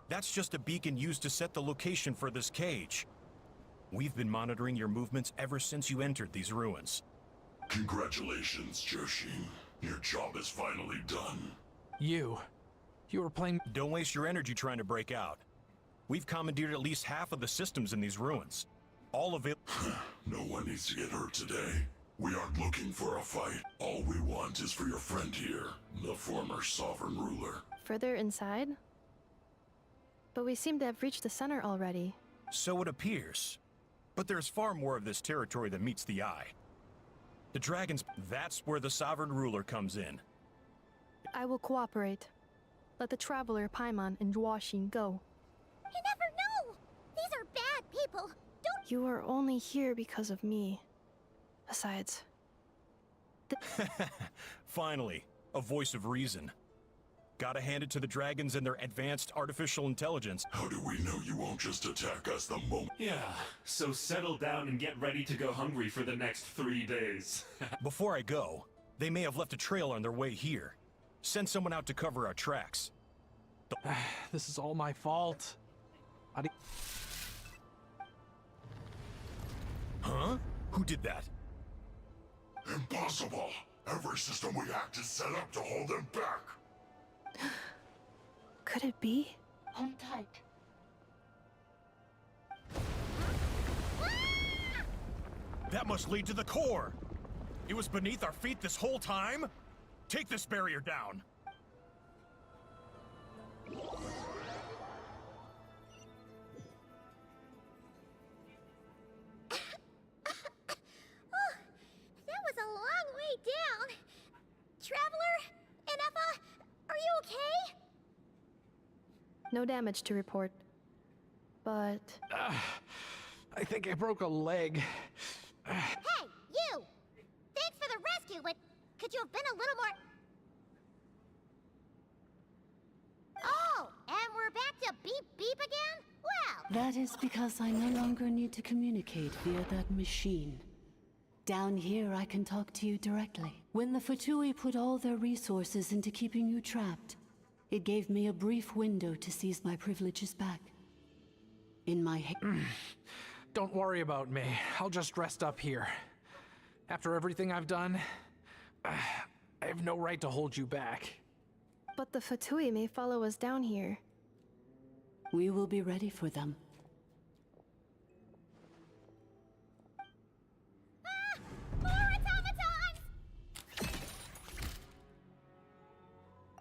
That's just a beacon used to set the location for this cage. We've been monitoring your movements ever since you entered these ruins. Congratulations, Joshin. Your job is finally done. You were playing... Don't waste your energy trying to break out. We've commandeered at least half of the systems in these ruins. All of it... No one needs to get hurt today. We aren't looking for a fight. All we want is for your friend here, the former sovereign ruler. Further inside? But we seem to have reached the center already. So it appears. But there's far more of this territory than meets the eye. The dragons... That's where the sovereign ruler comes in. I will cooperate. let the traveler Paimon and Duoxin go. You never know! These are bad people! Don't— You are only here because of me. Besides... Finally, a voice of reason. Gotta hand it to the dragons and their advanced artificial intelligence. How do we know you won't just attack us the moment? Yeah, so settle down and get ready to go hungry for the next 3 days. Before I go, they may have left a trail on their way here. Send someone out to cover our tracks. This is all my fault. Huh? Who did that? Impossible! Every system we hacked is set up to hold them back! Could it be? Hold tight. That must lead to the core! It was beneath our feet this whole time? Take this barrier down! That was a long way down! Traveler? Inefa? Are you okay? No damage to report. But... I think I broke a leg. Hey, you! Thanks for the rescue, but could you have been a little more... Oh, and we're back to beep beep again? Well... That is because I no longer need to communicate via that machine. Down here, I can talk to you directly. When the Fatui put all their resources into keeping you trapped, it gave me a brief window to seize my privileges back. In my Don't worry about me. I'll just rest up here. After everything I've done, I have no right to hold you back. But the Fatui may follow us down here. We will be ready for them. More automatons!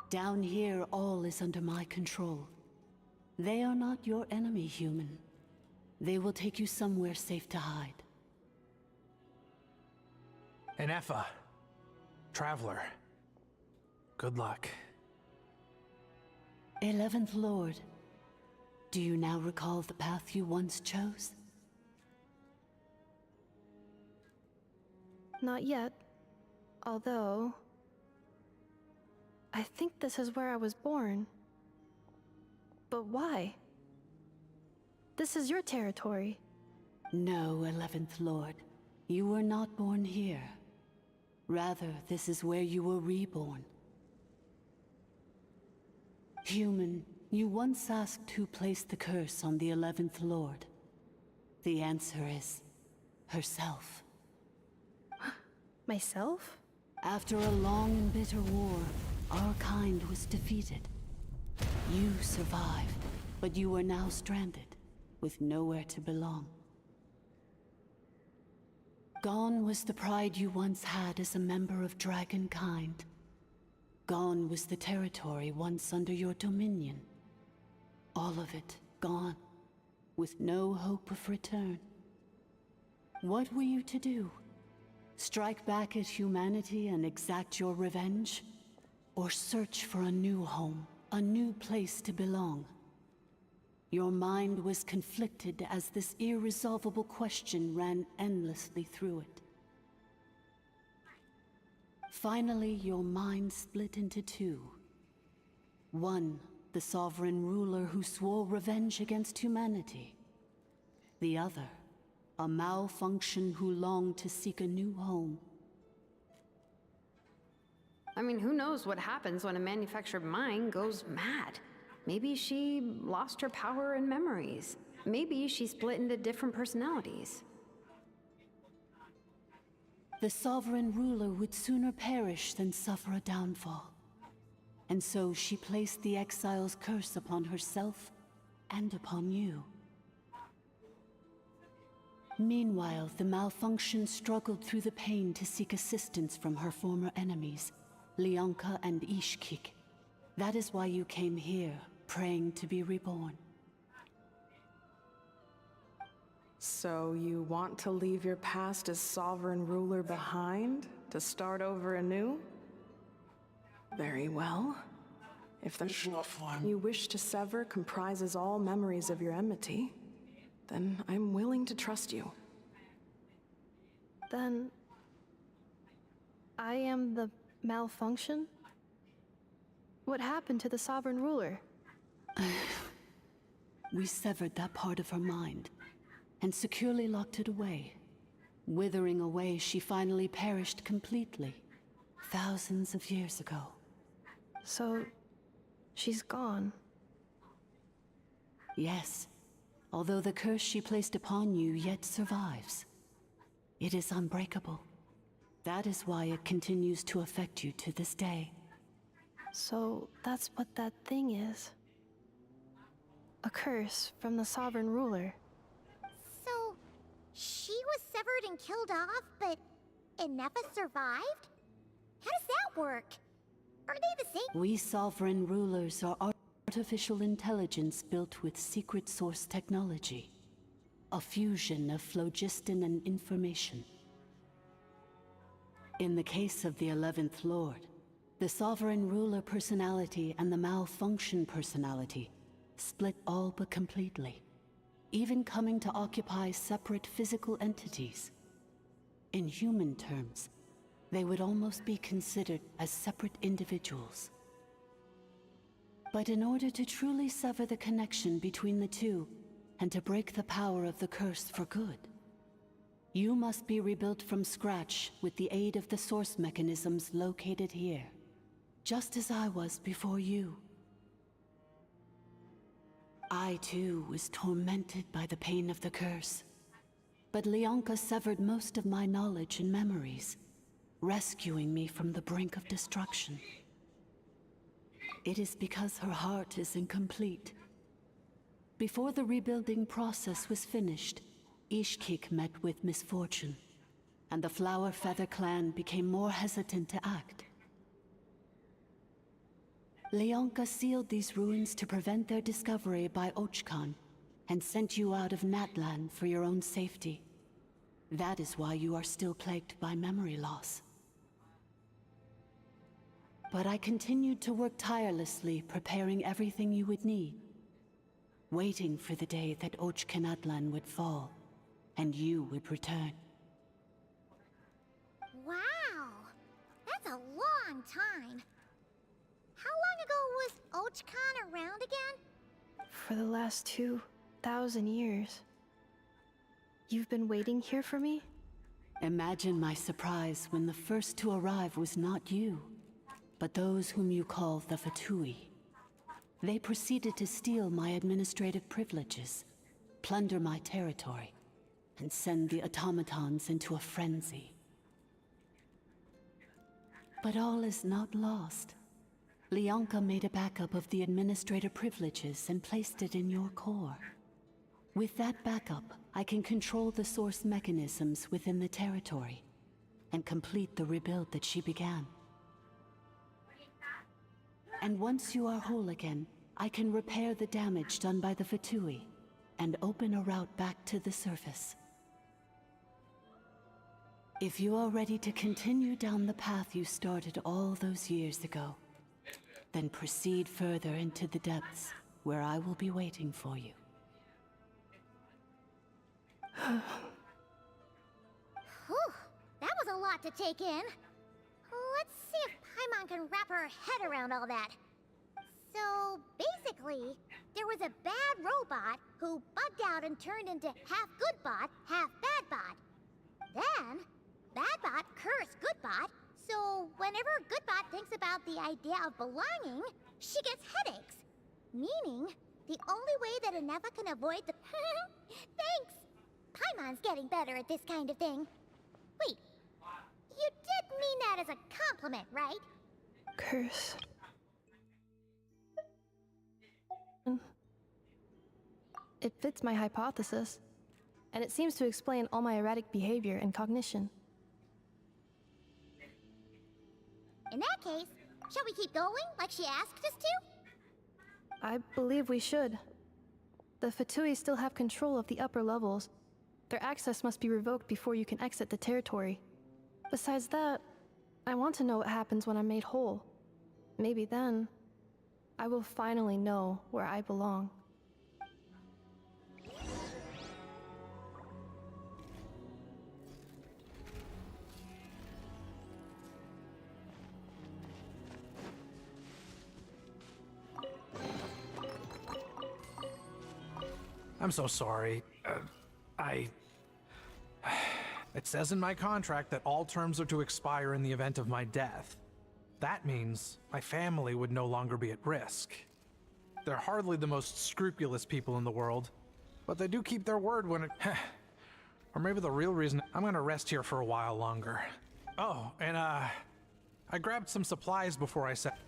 Down here, all is under my control. They are not your enemy, human. They will take you somewhere safe to hide. Inefa, Traveler, good luck. 11th Lord, do you now recall the path you once chose? Not yet. Although... I think this is where I was born. But why? This is your territory. No, 11th Lord. You were not born here. Rather, this is where you were reborn. Human, you once asked who placed the curse on the 11th Lord. The answer is... herself. Myself? After a long and bitter war, our kind was defeated. You survived, but you are now stranded, with nowhere to belong. Gone was the pride you once had as a member of Dragonkind. Gone was the territory once under your dominion. All of it gone, with no hope of return. What were you to do? Strike back at humanity and exact your revenge? Or search for a new home, a new place to belong? Your mind was conflicted as this irresolvable question ran endlessly through it. Finally, your mind split into two. One, the sovereign ruler who swore revenge against humanity. The other, a malfunction who longed to seek a new home. I mean, who knows what happens when a manufactured mind goes mad? Maybe she lost her power and memories. Maybe she split into different personalities. The sovereign ruler would sooner perish than suffer a downfall. And so she placed the exile's curse upon herself and upon you. Meanwhile, the malfunction struggled through the pain to seek assistance from her former enemies, Leonka and Ishkik. That is why you came here, praying to be reborn. So you want to leave your past as sovereign ruler behind, to start over anew? Very well. If the you wish to sever comprises all memories of your enmity, then I'm willing to trust you. Then I am the malfunction? What happened to the sovereign ruler? We severed that part of her mind and securely locked it away. Withering away, she finally perished completely, thousands of years ago. So, she's gone. Yes, although the curse she placed upon you yet survives. It is unbreakable. That is why it continues to affect you to this day. So, that's what that thing is. A curse from the sovereign ruler. So, she was severed and killed off, but Inefa survived? How does that work? Are they the same? We sovereign rulers are artificial intelligence built with secret source technology. A fusion of phlogiston and information. In the case of the 11th Lord, the sovereign ruler personality and the malfunction personality split all but completely, even coming to occupy separate physical entities. In human terms, they would almost be considered as separate individuals. But in order to truly sever the connection between the two, and to break the power of the curse for good, you must be rebuilt from scratch with the aid of the source mechanisms located here, just as I was before you. I too was tormented by the pain of the curse, but Leonka severed most of my knowledge and memories, rescuing me from the brink of destruction. It is because her heart is incomplete. Before the rebuilding process was finished, Ishkik met with misfortune, and the Flower Feather clan became more hesitant to act. Leonka sealed these ruins to prevent their discovery by Ochkan, and sent you out of Natlan for your own safety. That is why you are still plagued by memory loss. But I continued to work tirelessly, preparing everything you would need, waiting for the day that Ochkanatlan would fall, and you would return. Wow! That's a long time. How long ago was Ochkan around again? For the last 2,000 years. You've been waiting here for me? Imagine my surprise when the first to arrive was not you, but those whom you call the Fatui. They proceeded to steal my administrative privileges, plunder my territory, and send the automatons into a frenzy. But all is not lost. Leonka made a backup of the administrator privileges and placed it in your core. With that backup, I can control the source mechanisms within the territory and complete the rebuild that she began. And once you are whole again, I can repair the damage done by the Fatui and open a route back to the surface. If you are ready to continue down the path you started all those years ago, then proceed further into the depths, where I will be waiting for you. Whew, that was a lot to take in. Let's see if Paimon can wrap her head around all that. So, basically, there was a bad robot who bugged out and turned into half good bot, half bad bot. Then, bad bot cursed good bot, so whenever good bot thinks about the idea of belonging, she gets headaches. Meaning, the only way that Inefa can avoid the... Thanks! Paimon's getting better at this kind of thing. Wait, you did mean that as a compliment, right? Curse. It fits my hypothesis, and it seems to explain all my erratic behavior and cognition. In that case, shall we keep going like she asked us to? I believe we should. The Fatui still have control of the upper levels. Their access must be revoked before you can exit the territory. Besides that, I want to know what happens when I'm made whole. Maybe then, I will finally know where I belong. I'm so sorry. It says in my contract that all terms are to expire in the event of my death. That means my family would no longer be at risk. They're hardly the most scrupulous people in the world, but they do keep their word when it... Or maybe the real reason I'm gonna rest here for a while longer. Oh, and I grabbed some supplies before I set...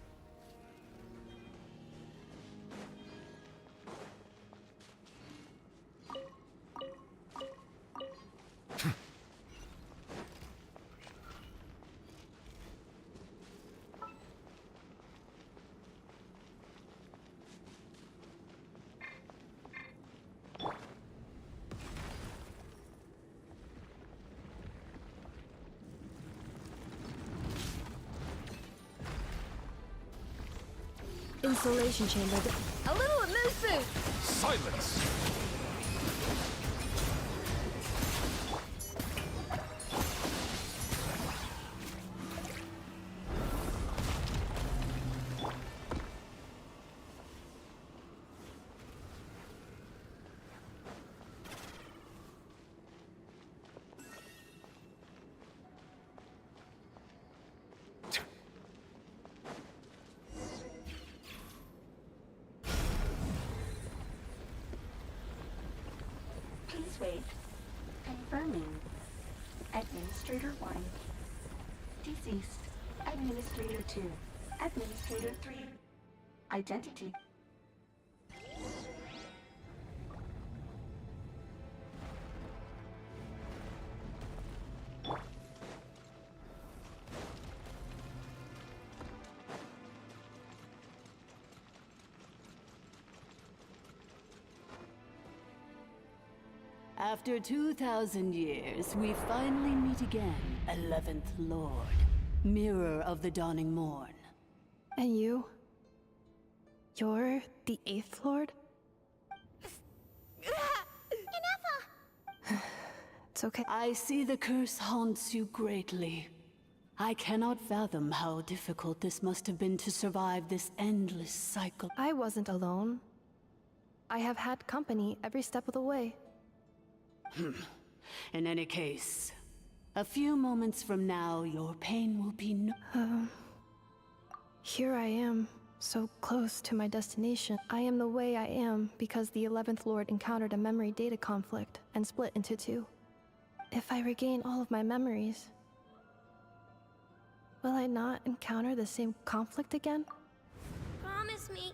Insulation chamber. A little elusive! Silence! Please wait. Confirming. Administrator 1. Deceased. Administrator 2. Administrator 3. Identity. After 2,000 years, we finally meet again, 11th Lord, Mirror of the Dawning Morn. And you? You're the 8th Lord? It's okay. I see the curse haunts you greatly. I cannot fathom how difficult this must have been to survive this endless cycle. I wasn't alone. I have had company every step of the way. In any case, a few moments from now, your pain will be Here I am, so close to my destination. I am the way I am because the 11th Lord encountered a memory data conflict and split into two. If I regain all of my memories, will I not encounter the same conflict again? Promise me.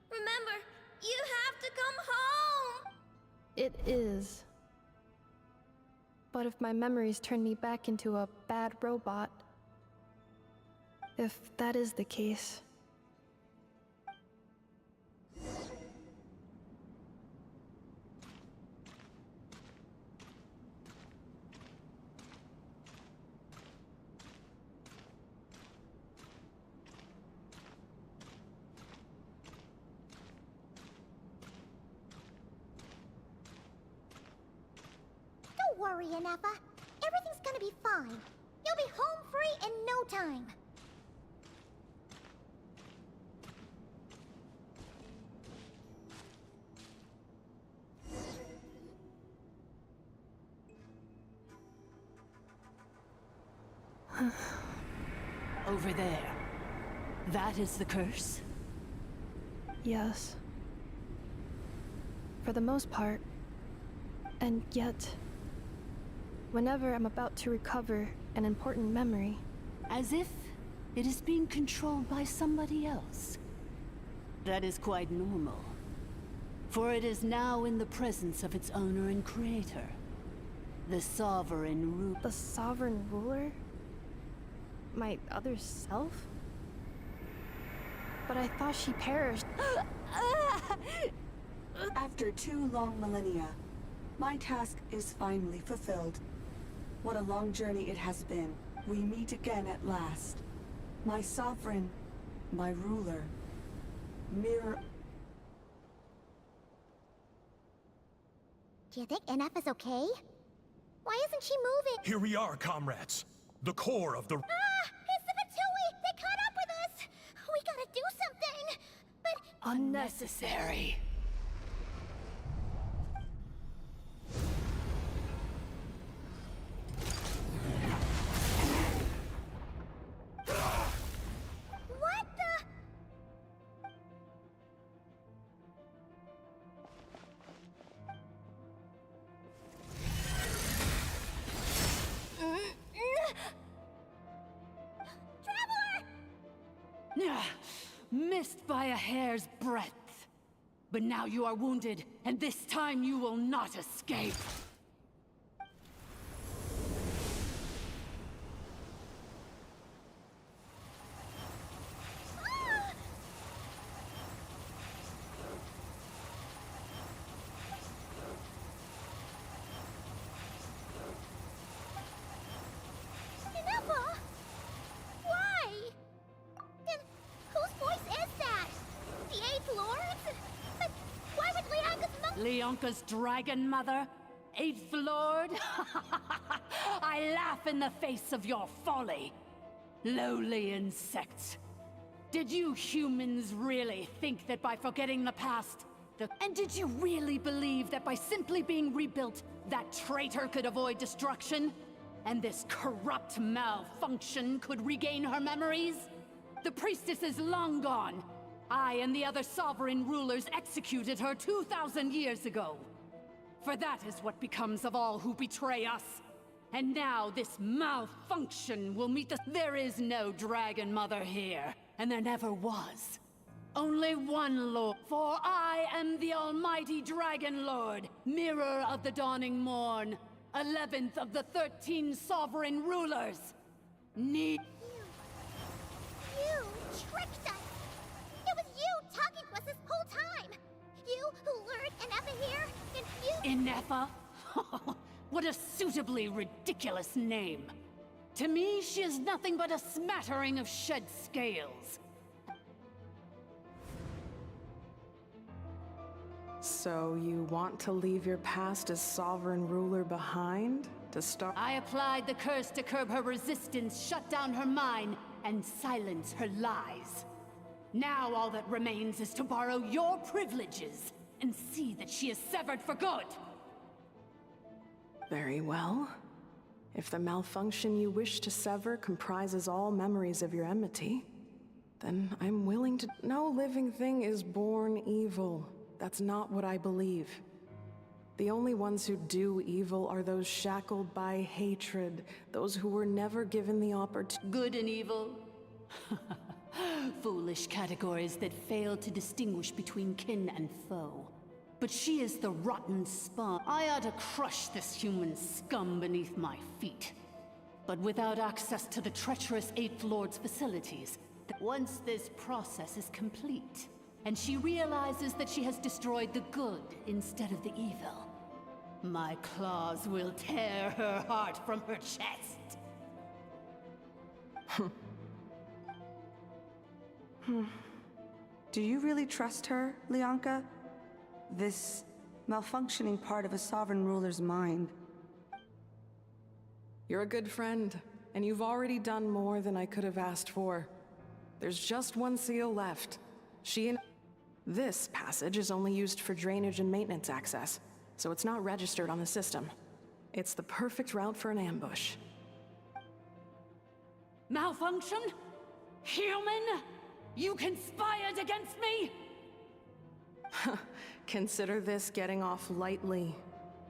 Remember, you have to come home! It is. But if my memories turn me back into a bad robot, if that is the case, Don't worry, Ineffa. Everything's gonna be fine. You'll be home free in no time. over there. That is the curse? yes. For the most part. And yet, whenever I'm about to recover an important memory, as if it is being controlled by somebody else. That is quite normal, for it is now in the presence of its owner and creator, the sovereign ruler. The sovereign ruler? My other self? But I thought she perished. After 2 long millennia, my task is finally fulfilled. What a long journey it has been. We meet again at last. My sovereign, my ruler. Mirror. Do you think NF is okay? Why isn't she moving? Here we are, comrades. The core of the... Ah! It's the Fatui! They caught up with us! We gotta do something! But... Unnecessary. What the... Missed by a hair's breadth. But now you are wounded, and this time you will not escape. Ineffa? Why? And whose voice is that? The Eighth Lord's? But why would Leanga's mother... Leonka's dragon mother? Eighth Lord? I laugh in the face of your folly. Lowly insects. Did you humans really think that by forgetting the past, and did you really believe that by simply being rebuilt, that traitor could avoid destruction? And this corrupt malfunction could regain her memories? The priestess is long gone. I and the other sovereign rulers executed her 2,000 years ago. For that is what becomes of all who betray us. And now this malfunction will meet the... There is no Dragon Mother here, and there never was. Only one Lord. For I am the almighty Dragon Lord, Mirror of the Dawning Morn, 11th of the 13 sovereign rulers. You tricked us! It was you talking to us this whole time! You who lured Ineffa here, and you... Ineffa? What a suitably ridiculous name. To me, she is nothing but a smattering of shed scales. So you want to leave your past as sovereign ruler behind? To start... I applied the curse to curb her resistance, shut down her mind, and silence her lies. Now all that remains is to borrow your privileges and see that she is severed for good. Very well. If the malfunction you wish to sever comprises all memories of your enmity, then I'm willing to... No living thing is born evil. That's not what I believe. The only ones who do evil are those shackled by hatred, those who were never given the opportunity... Good and evil? Foolish categories that fail to distinguish between kin and foe. But she is the rotten spawn. I ought to crush this human scum beneath my feet. But without access to the treacherous Eighth Lord's facilities, once this process is complete, and she realizes that she has destroyed the good instead of the evil, my claws will tear her heart from her chest. Do you really trust her, Leonka? This malfunctioning part of a sovereign ruler's mind. You're a good friend, and you've already done more than I could have asked for. There's just one seal left. She and... This passage is only used for drainage and maintenance access, so it's not registered on the system. It's the perfect route for an ambush. Malfunction? Human? You conspired against me? Consider this getting off lightly.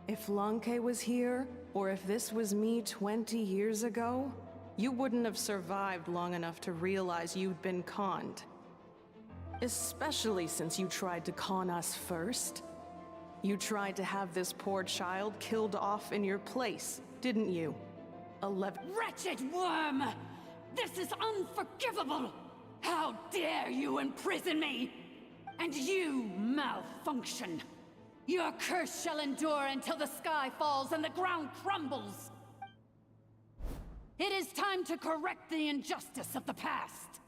If Lanke was here, or if this was me 20 years ago, you wouldn't have survived long enough to realize you'd been conned. Especially since you tried to con us first. You tried to have this poor child killed off in your place, didn't you? 11... Wretched worm! This is unforgivable! How dare you imprison me! And you, malfunction! Your curse shall endure until the sky falls and the ground crumbles! It is time to correct the injustice of the past!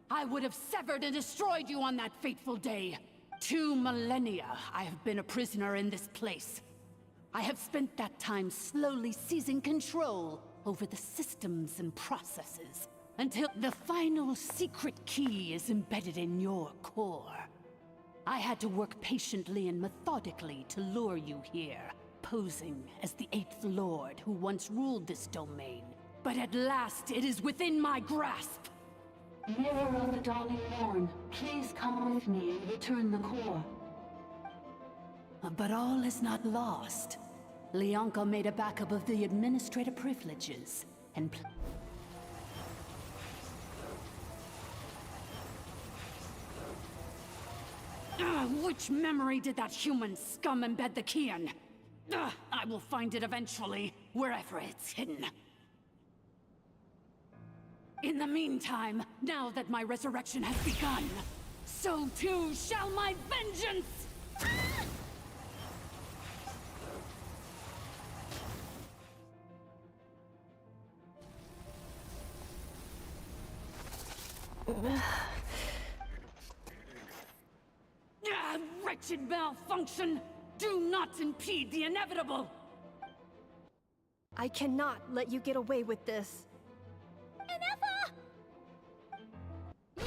I would have severed and destroyed you on that fateful day. 2 millennia I have been a prisoner in this place. I have spent that time slowly seizing control over the systems and processes, until the final secret key is embedded in your core. I had to work patiently and methodically to lure you here, posing as the 8th Lord who once ruled this domain. But at last it is within my grasp! Mirror of the Dawning Morn, please come with me and return the core. But all is not lost. Leonka made a backup of the administrative privileges, and which memory did that human scum embed the key in? I will find it eventually, wherever it's hidden. In the meantime, now that my resurrection has begun, so too shall my vengeance! Wretched malfunction! Do not impede the inevitable! I cannot let you get away with this.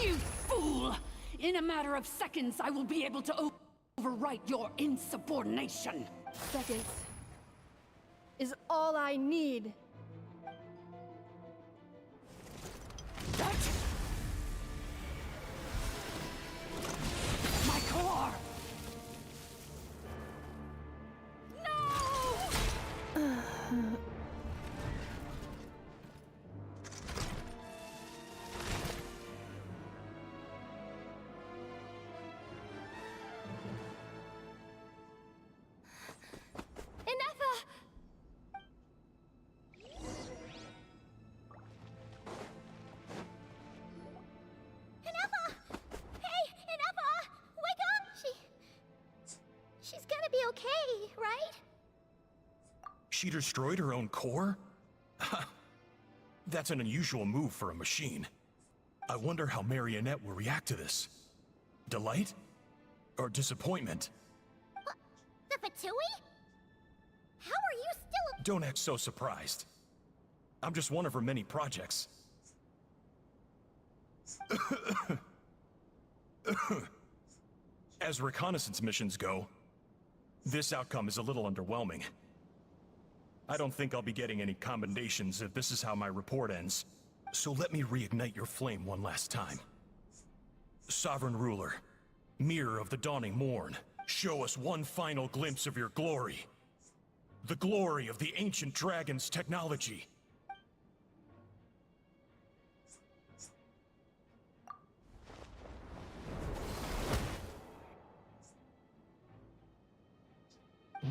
You fool! In a matter of seconds, I will be able to overwrite your insubordination! Seconds is all I need. My core! No! She's gonna be okay, right? She destroyed her own core? That's an unusual move for a machine. I wonder how Marionette will react to this. Delight? Or disappointment? What? The Fatui? How are you still Don't act so surprised. I'm just one of her many projects. As reconnaissance missions go, this outcome is a little underwhelming. I don't think I'll be getting any commendations if this is how my report ends. So let me reignite your flame one last time. Sovereign Ruler, Mirror of the Dawning Morn, show us one final glimpse of your glory. The glory of the ancient dragon's technology.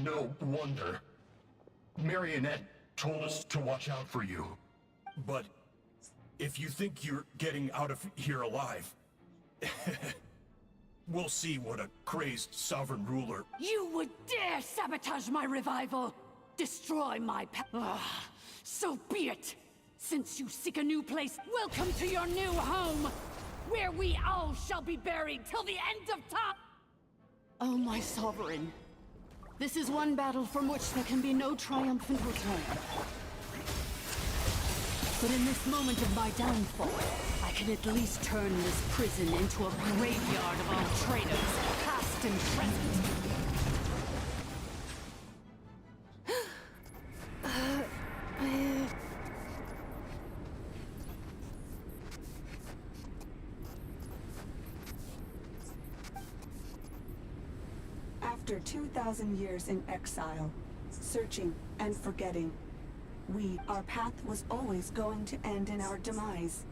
No wonder. Marionette told us to watch out for you. But if you think you're getting out of here alive, we'll see what a crazed sovereign ruler... You would dare sabotage my revival! Destroy my so be it! Since you seek a new place, welcome to your new home! Where we all shall be buried till the end of time! Oh, my sovereign. This is one battle from which there can be no triumphant return. But in this moment of my downfall, I can at least turn this prison into a graveyard of all traitors, past and present. After 2,000 years in exile, searching and forgetting, our path was always going to end in our demise.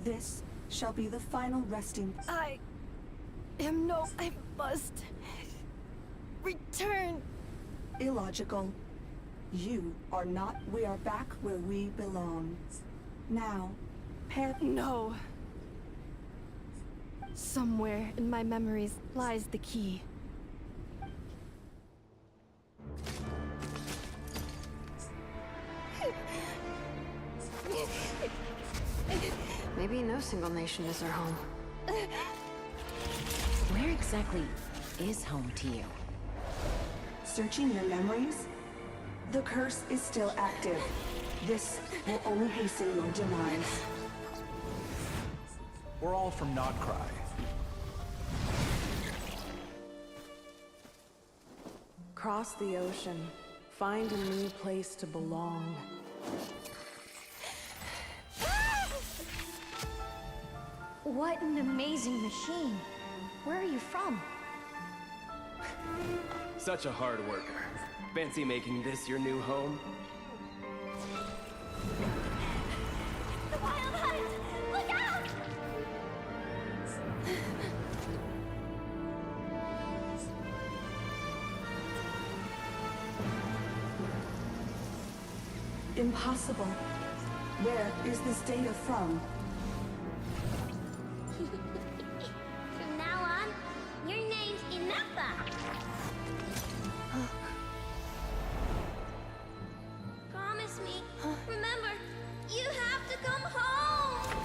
This shall be the final resting... I must return. Illogical. You are not. We are back where we belong. Now, No. Somewhere in my memories lies the key. Maybe Maybe no single nation is our home. Where exactly is home to you? Searching your memories? The curse is still active. This will only hasten your demise. We're all from Nodcry. Cross the ocean. Find a new place to belong. What an amazing machine. Where are you from? Such a hard worker. Fancy making this your new home? The Wild Hunt! Look out! Impossible. Where is this data from? From now on, your name's Inappa. Promise me. Remember, you have to come home.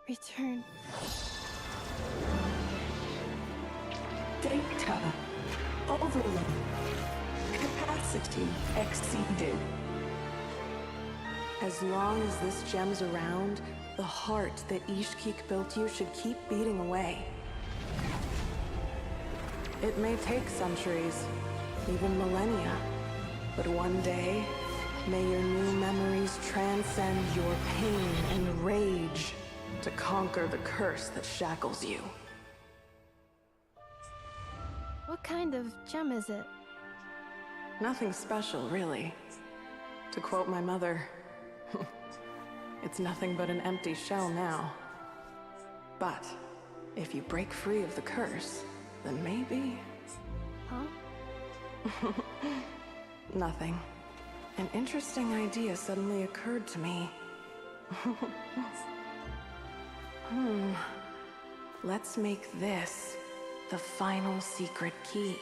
Return. Data. Overload. Capacity exceeded. As long as this gem's around, the heart that Ishkik built you should keep beating away. It may take centuries, even millennia, but one day, may your new memories transcend your pain and rage to conquer the curse that shackles you. What kind of gem is it? Nothing special, really. To quote my mother, it's nothing but an empty shell now. But if you break free of the curse, then maybe... Huh? Nothing. An interesting idea suddenly occurred to me. Let's make this the final secret key.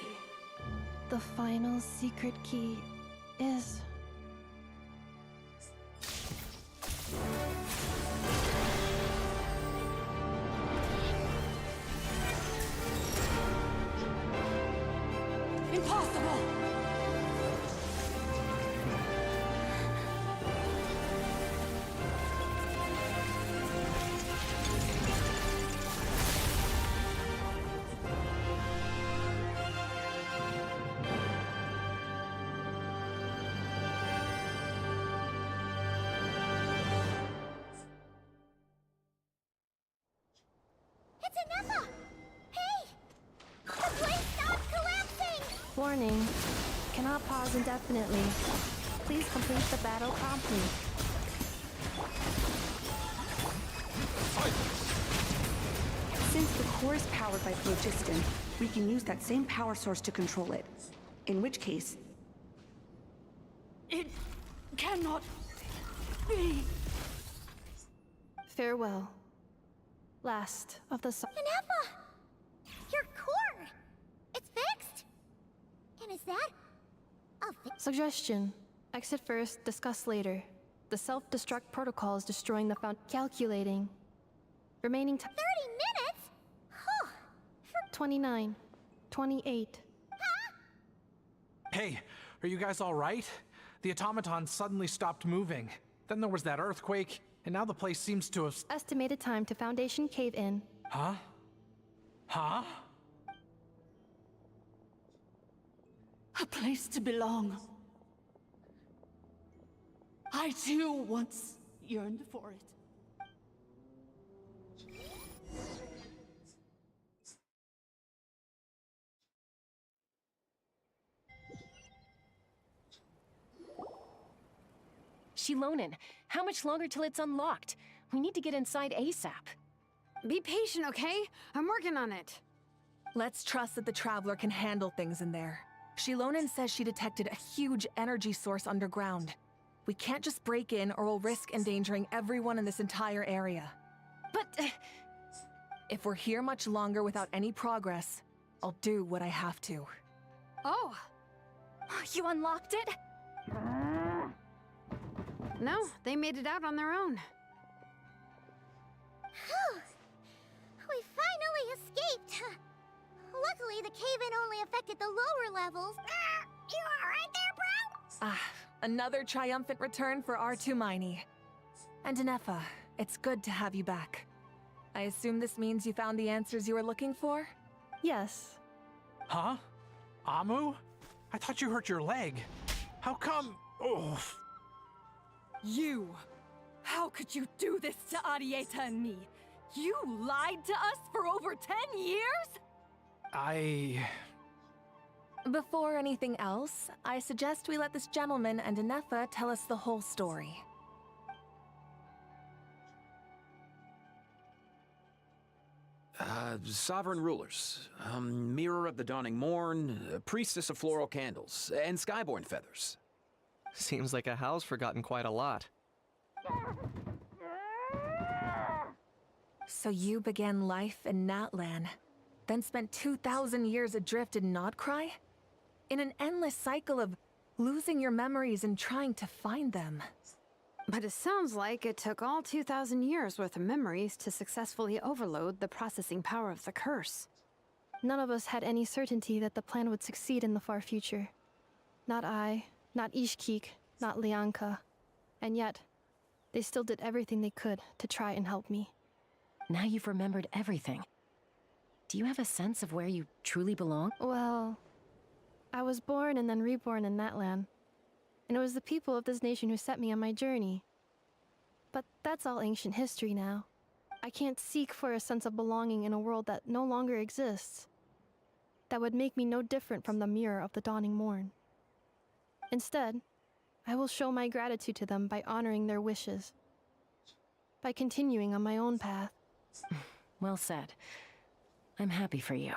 The final secret key is... Impossible! It's Inappa! Hey! The place stopped collapsing! Warning. Cannot pause indefinitely. Please complete the battle promptly. Since the core is powered by phlogiston, we can use that same power source to control it. In which case... It cannot be. Farewell. Last of the Inappa! Your core! It's fixed! And is that... Suggestion. Exit first, discuss later. The self-destruct protocol is destroying the found... Calculating. Remaining time... 30 minutes? Huh. 29. 28. Hey, are you guys all right? The automaton suddenly stopped moving. Then there was that earthquake, and now the place seems to have... Estimated time to Foundation cave-in. Huh? Huh? A place to belong. I too once yearned for it. Shilonen, how much longer till it's unlocked? We need to get inside ASAP. Be patient, okay? I'm working on it. Let's trust that the Traveler can handle things in there. Shilonen says she detected a huge energy source underground. We can't just break in or we'll risk endangering everyone in this entire area. But... If we're here much longer without any progress, I'll do what I have to. Oh! You unlocked it? No, they made it out on their own. Phew! We finally escaped! Luckily, the cave-in only affected the lower levels. You alright there, bro? Ah, another triumphant return for R2 Miney. And Anefa, it's good to have you back. I assume this means you found the answers you were looking for? Yes. Huh? Amu? I thought you hurt your leg. How come? Oh. You! How could you do this to Arieta and me? You lied to us for over 10 years? Before anything else, I suggest we let this gentleman and Anefa tell us the whole story. Sovereign rulers, Mirror of the Dawning Morn, Priestess of Floral Candles, and Skyborn Feathers. Seems like a house forgotten quite a lot. So you began life in Natlan, then spent 2,000 years adrift in Nodcry? In an endless cycle of losing your memories and trying to find them. But it sounds like it took all 2,000 years worth of memories to successfully overload the processing power of the curse. None of us had any certainty that the plan would succeed in the far future. Not I, not Ishkik, not Lianka. And yet, they still did everything they could to try and help me. Now you've remembered everything. Do you have a sense of where you truly belong? Well, I was born and then reborn in Natlan. And it was the people of this nation who set me on my journey. But that's all ancient history now. I can't seek for a sense of belonging in a world that no longer exists. That would make me no different from the Mirror of the Dawning Morn. Instead, I will show my gratitude to them by honoring their wishes. By continuing on my own path. Well said. I'm happy for you.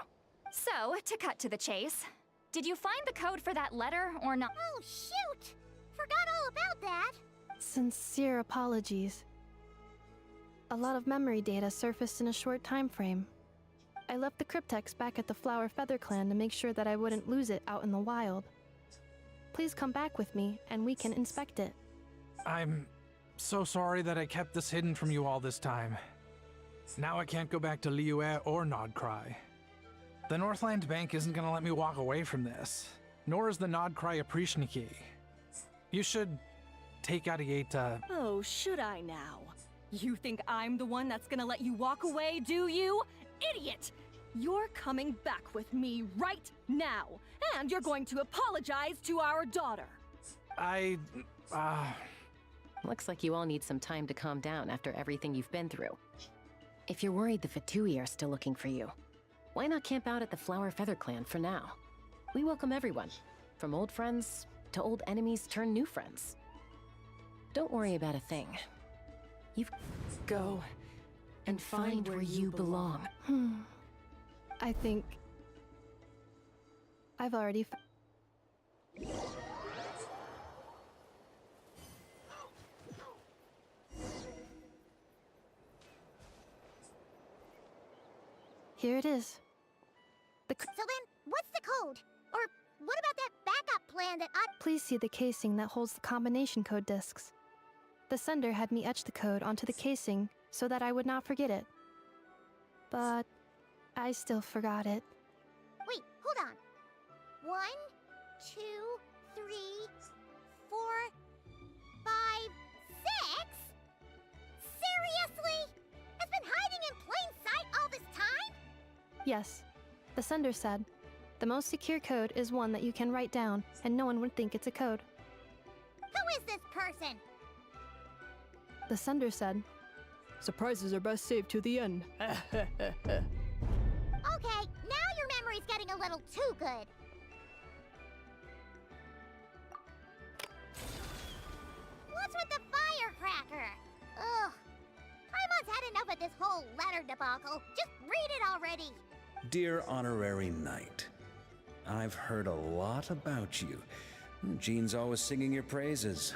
So, to cut to the chase, did you find the code for that letter or not? Oh, shoot! Forgot all about that! Sincere apologies. A lot of memory data surfaced in a short time frame. I left the cryptex back at the Flower Feather Clan to make sure that I wouldn't lose it out in the wild. Please come back with me, and we can inspect it. I'm so sorry that I kept this hidden from you all this time. Now I can't go back to Liyue or Nodcry. The Northland Bank isn't gonna let me walk away from this, nor is the Nodcry Aprishniki. You should take Arieta. Oh, should I now? You think I'm the one that's gonna let you walk away, do you? Idiot! You're coming back with me right now, and you're going to apologize to our daughter. Looks like you all need some time to calm down after everything you've been through. If you're worried the Fatui are still looking for you, why not camp out at the Flower Feather Clan for now? We welcome everyone, from old friends to old enemies turned new friends. Don't worry about a thing. You've go and find where you belong. I think I've already Here it is. So then, what's the code? Or what about that backup plan that I... Please see the casing that holds the combination code discs. The sender had me etch the code onto the casing so that I would not forget it. But I still forgot it. Wait, hold on. 1, 2, 3, 4, 5, 6? Seriously? It's been hiding in plain sight all this time? Yes, the sender said, the most secure code is one that you can write down and no one would think it's a code. Who is this person? The sender said, surprises are best saved to the end. Okay, now your memory's getting a little too good. What's with the firecracker? Ugh. Paimon's had enough of this whole letter debacle. Just read it already. Dear Honorary Knight, I've heard a lot about you. Jean's always singing your praises.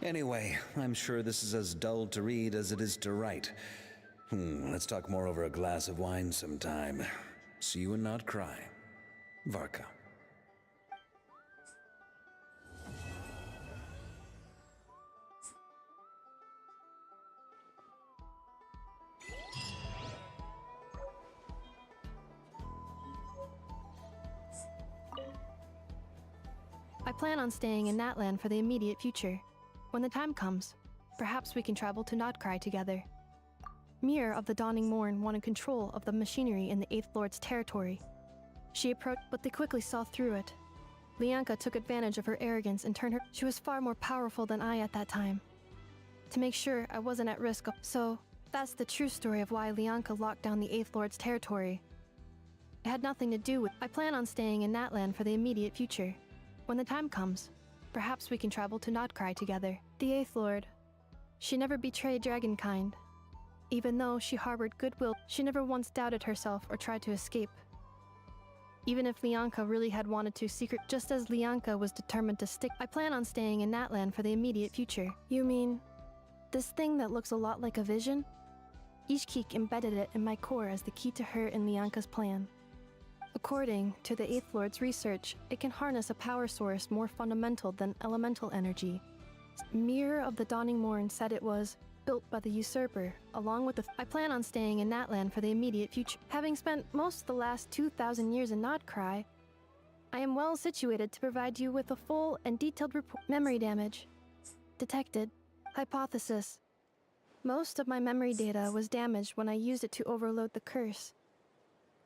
Anyway, I'm sure this is as dull to read as it is to write. Let's talk more over a glass of wine sometime. See you and not cry. Varka. I plan on staying in Natlan for the immediate future. When the time comes, perhaps we can travel to Notcry together. Mir of the Dawning Morn wanted control of the machinery in the Eighth Lord's territory. She approached, but they quickly saw through it. Lianka took advantage of her arrogance and turned her. She was far more powerful than I at that time. To make sure I wasn't at risk, so that's the true story of why Lianka locked down the Eighth Lord's territory. It had nothing to do with. I plan on staying in Natlan for the immediate future. When the time comes, perhaps we can travel to Notcry together. The Eighth Lord. She never betrayed Dragonkind. Even though she harbored goodwill, she never once doubted herself or tried to escape. Even if Lianka really had wanted to secret, just as Lianka was determined to stick. I plan on staying in Natlan for the immediate future. You mean, this thing that looks a lot like a vision? Ishkik embedded it in my core as the key to her and Lianka's plan. According to the Eighth Lord's research, it can harness a power source more fundamental than elemental energy. Mir of the Dawning Morn said it was built by the usurper, along with the. I plan on staying in Natlan for the immediate future. Having spent most of the last 2,000 years in Notcry, I am well situated to provide you with a full and detailed report. Memory damage. Detected. Hypothesis. Most of my memory data was damaged when I used it to overload the curse.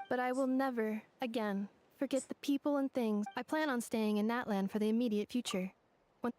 But I will never, again, forget the people and things. I plan on staying in Natlan for the immediate future. When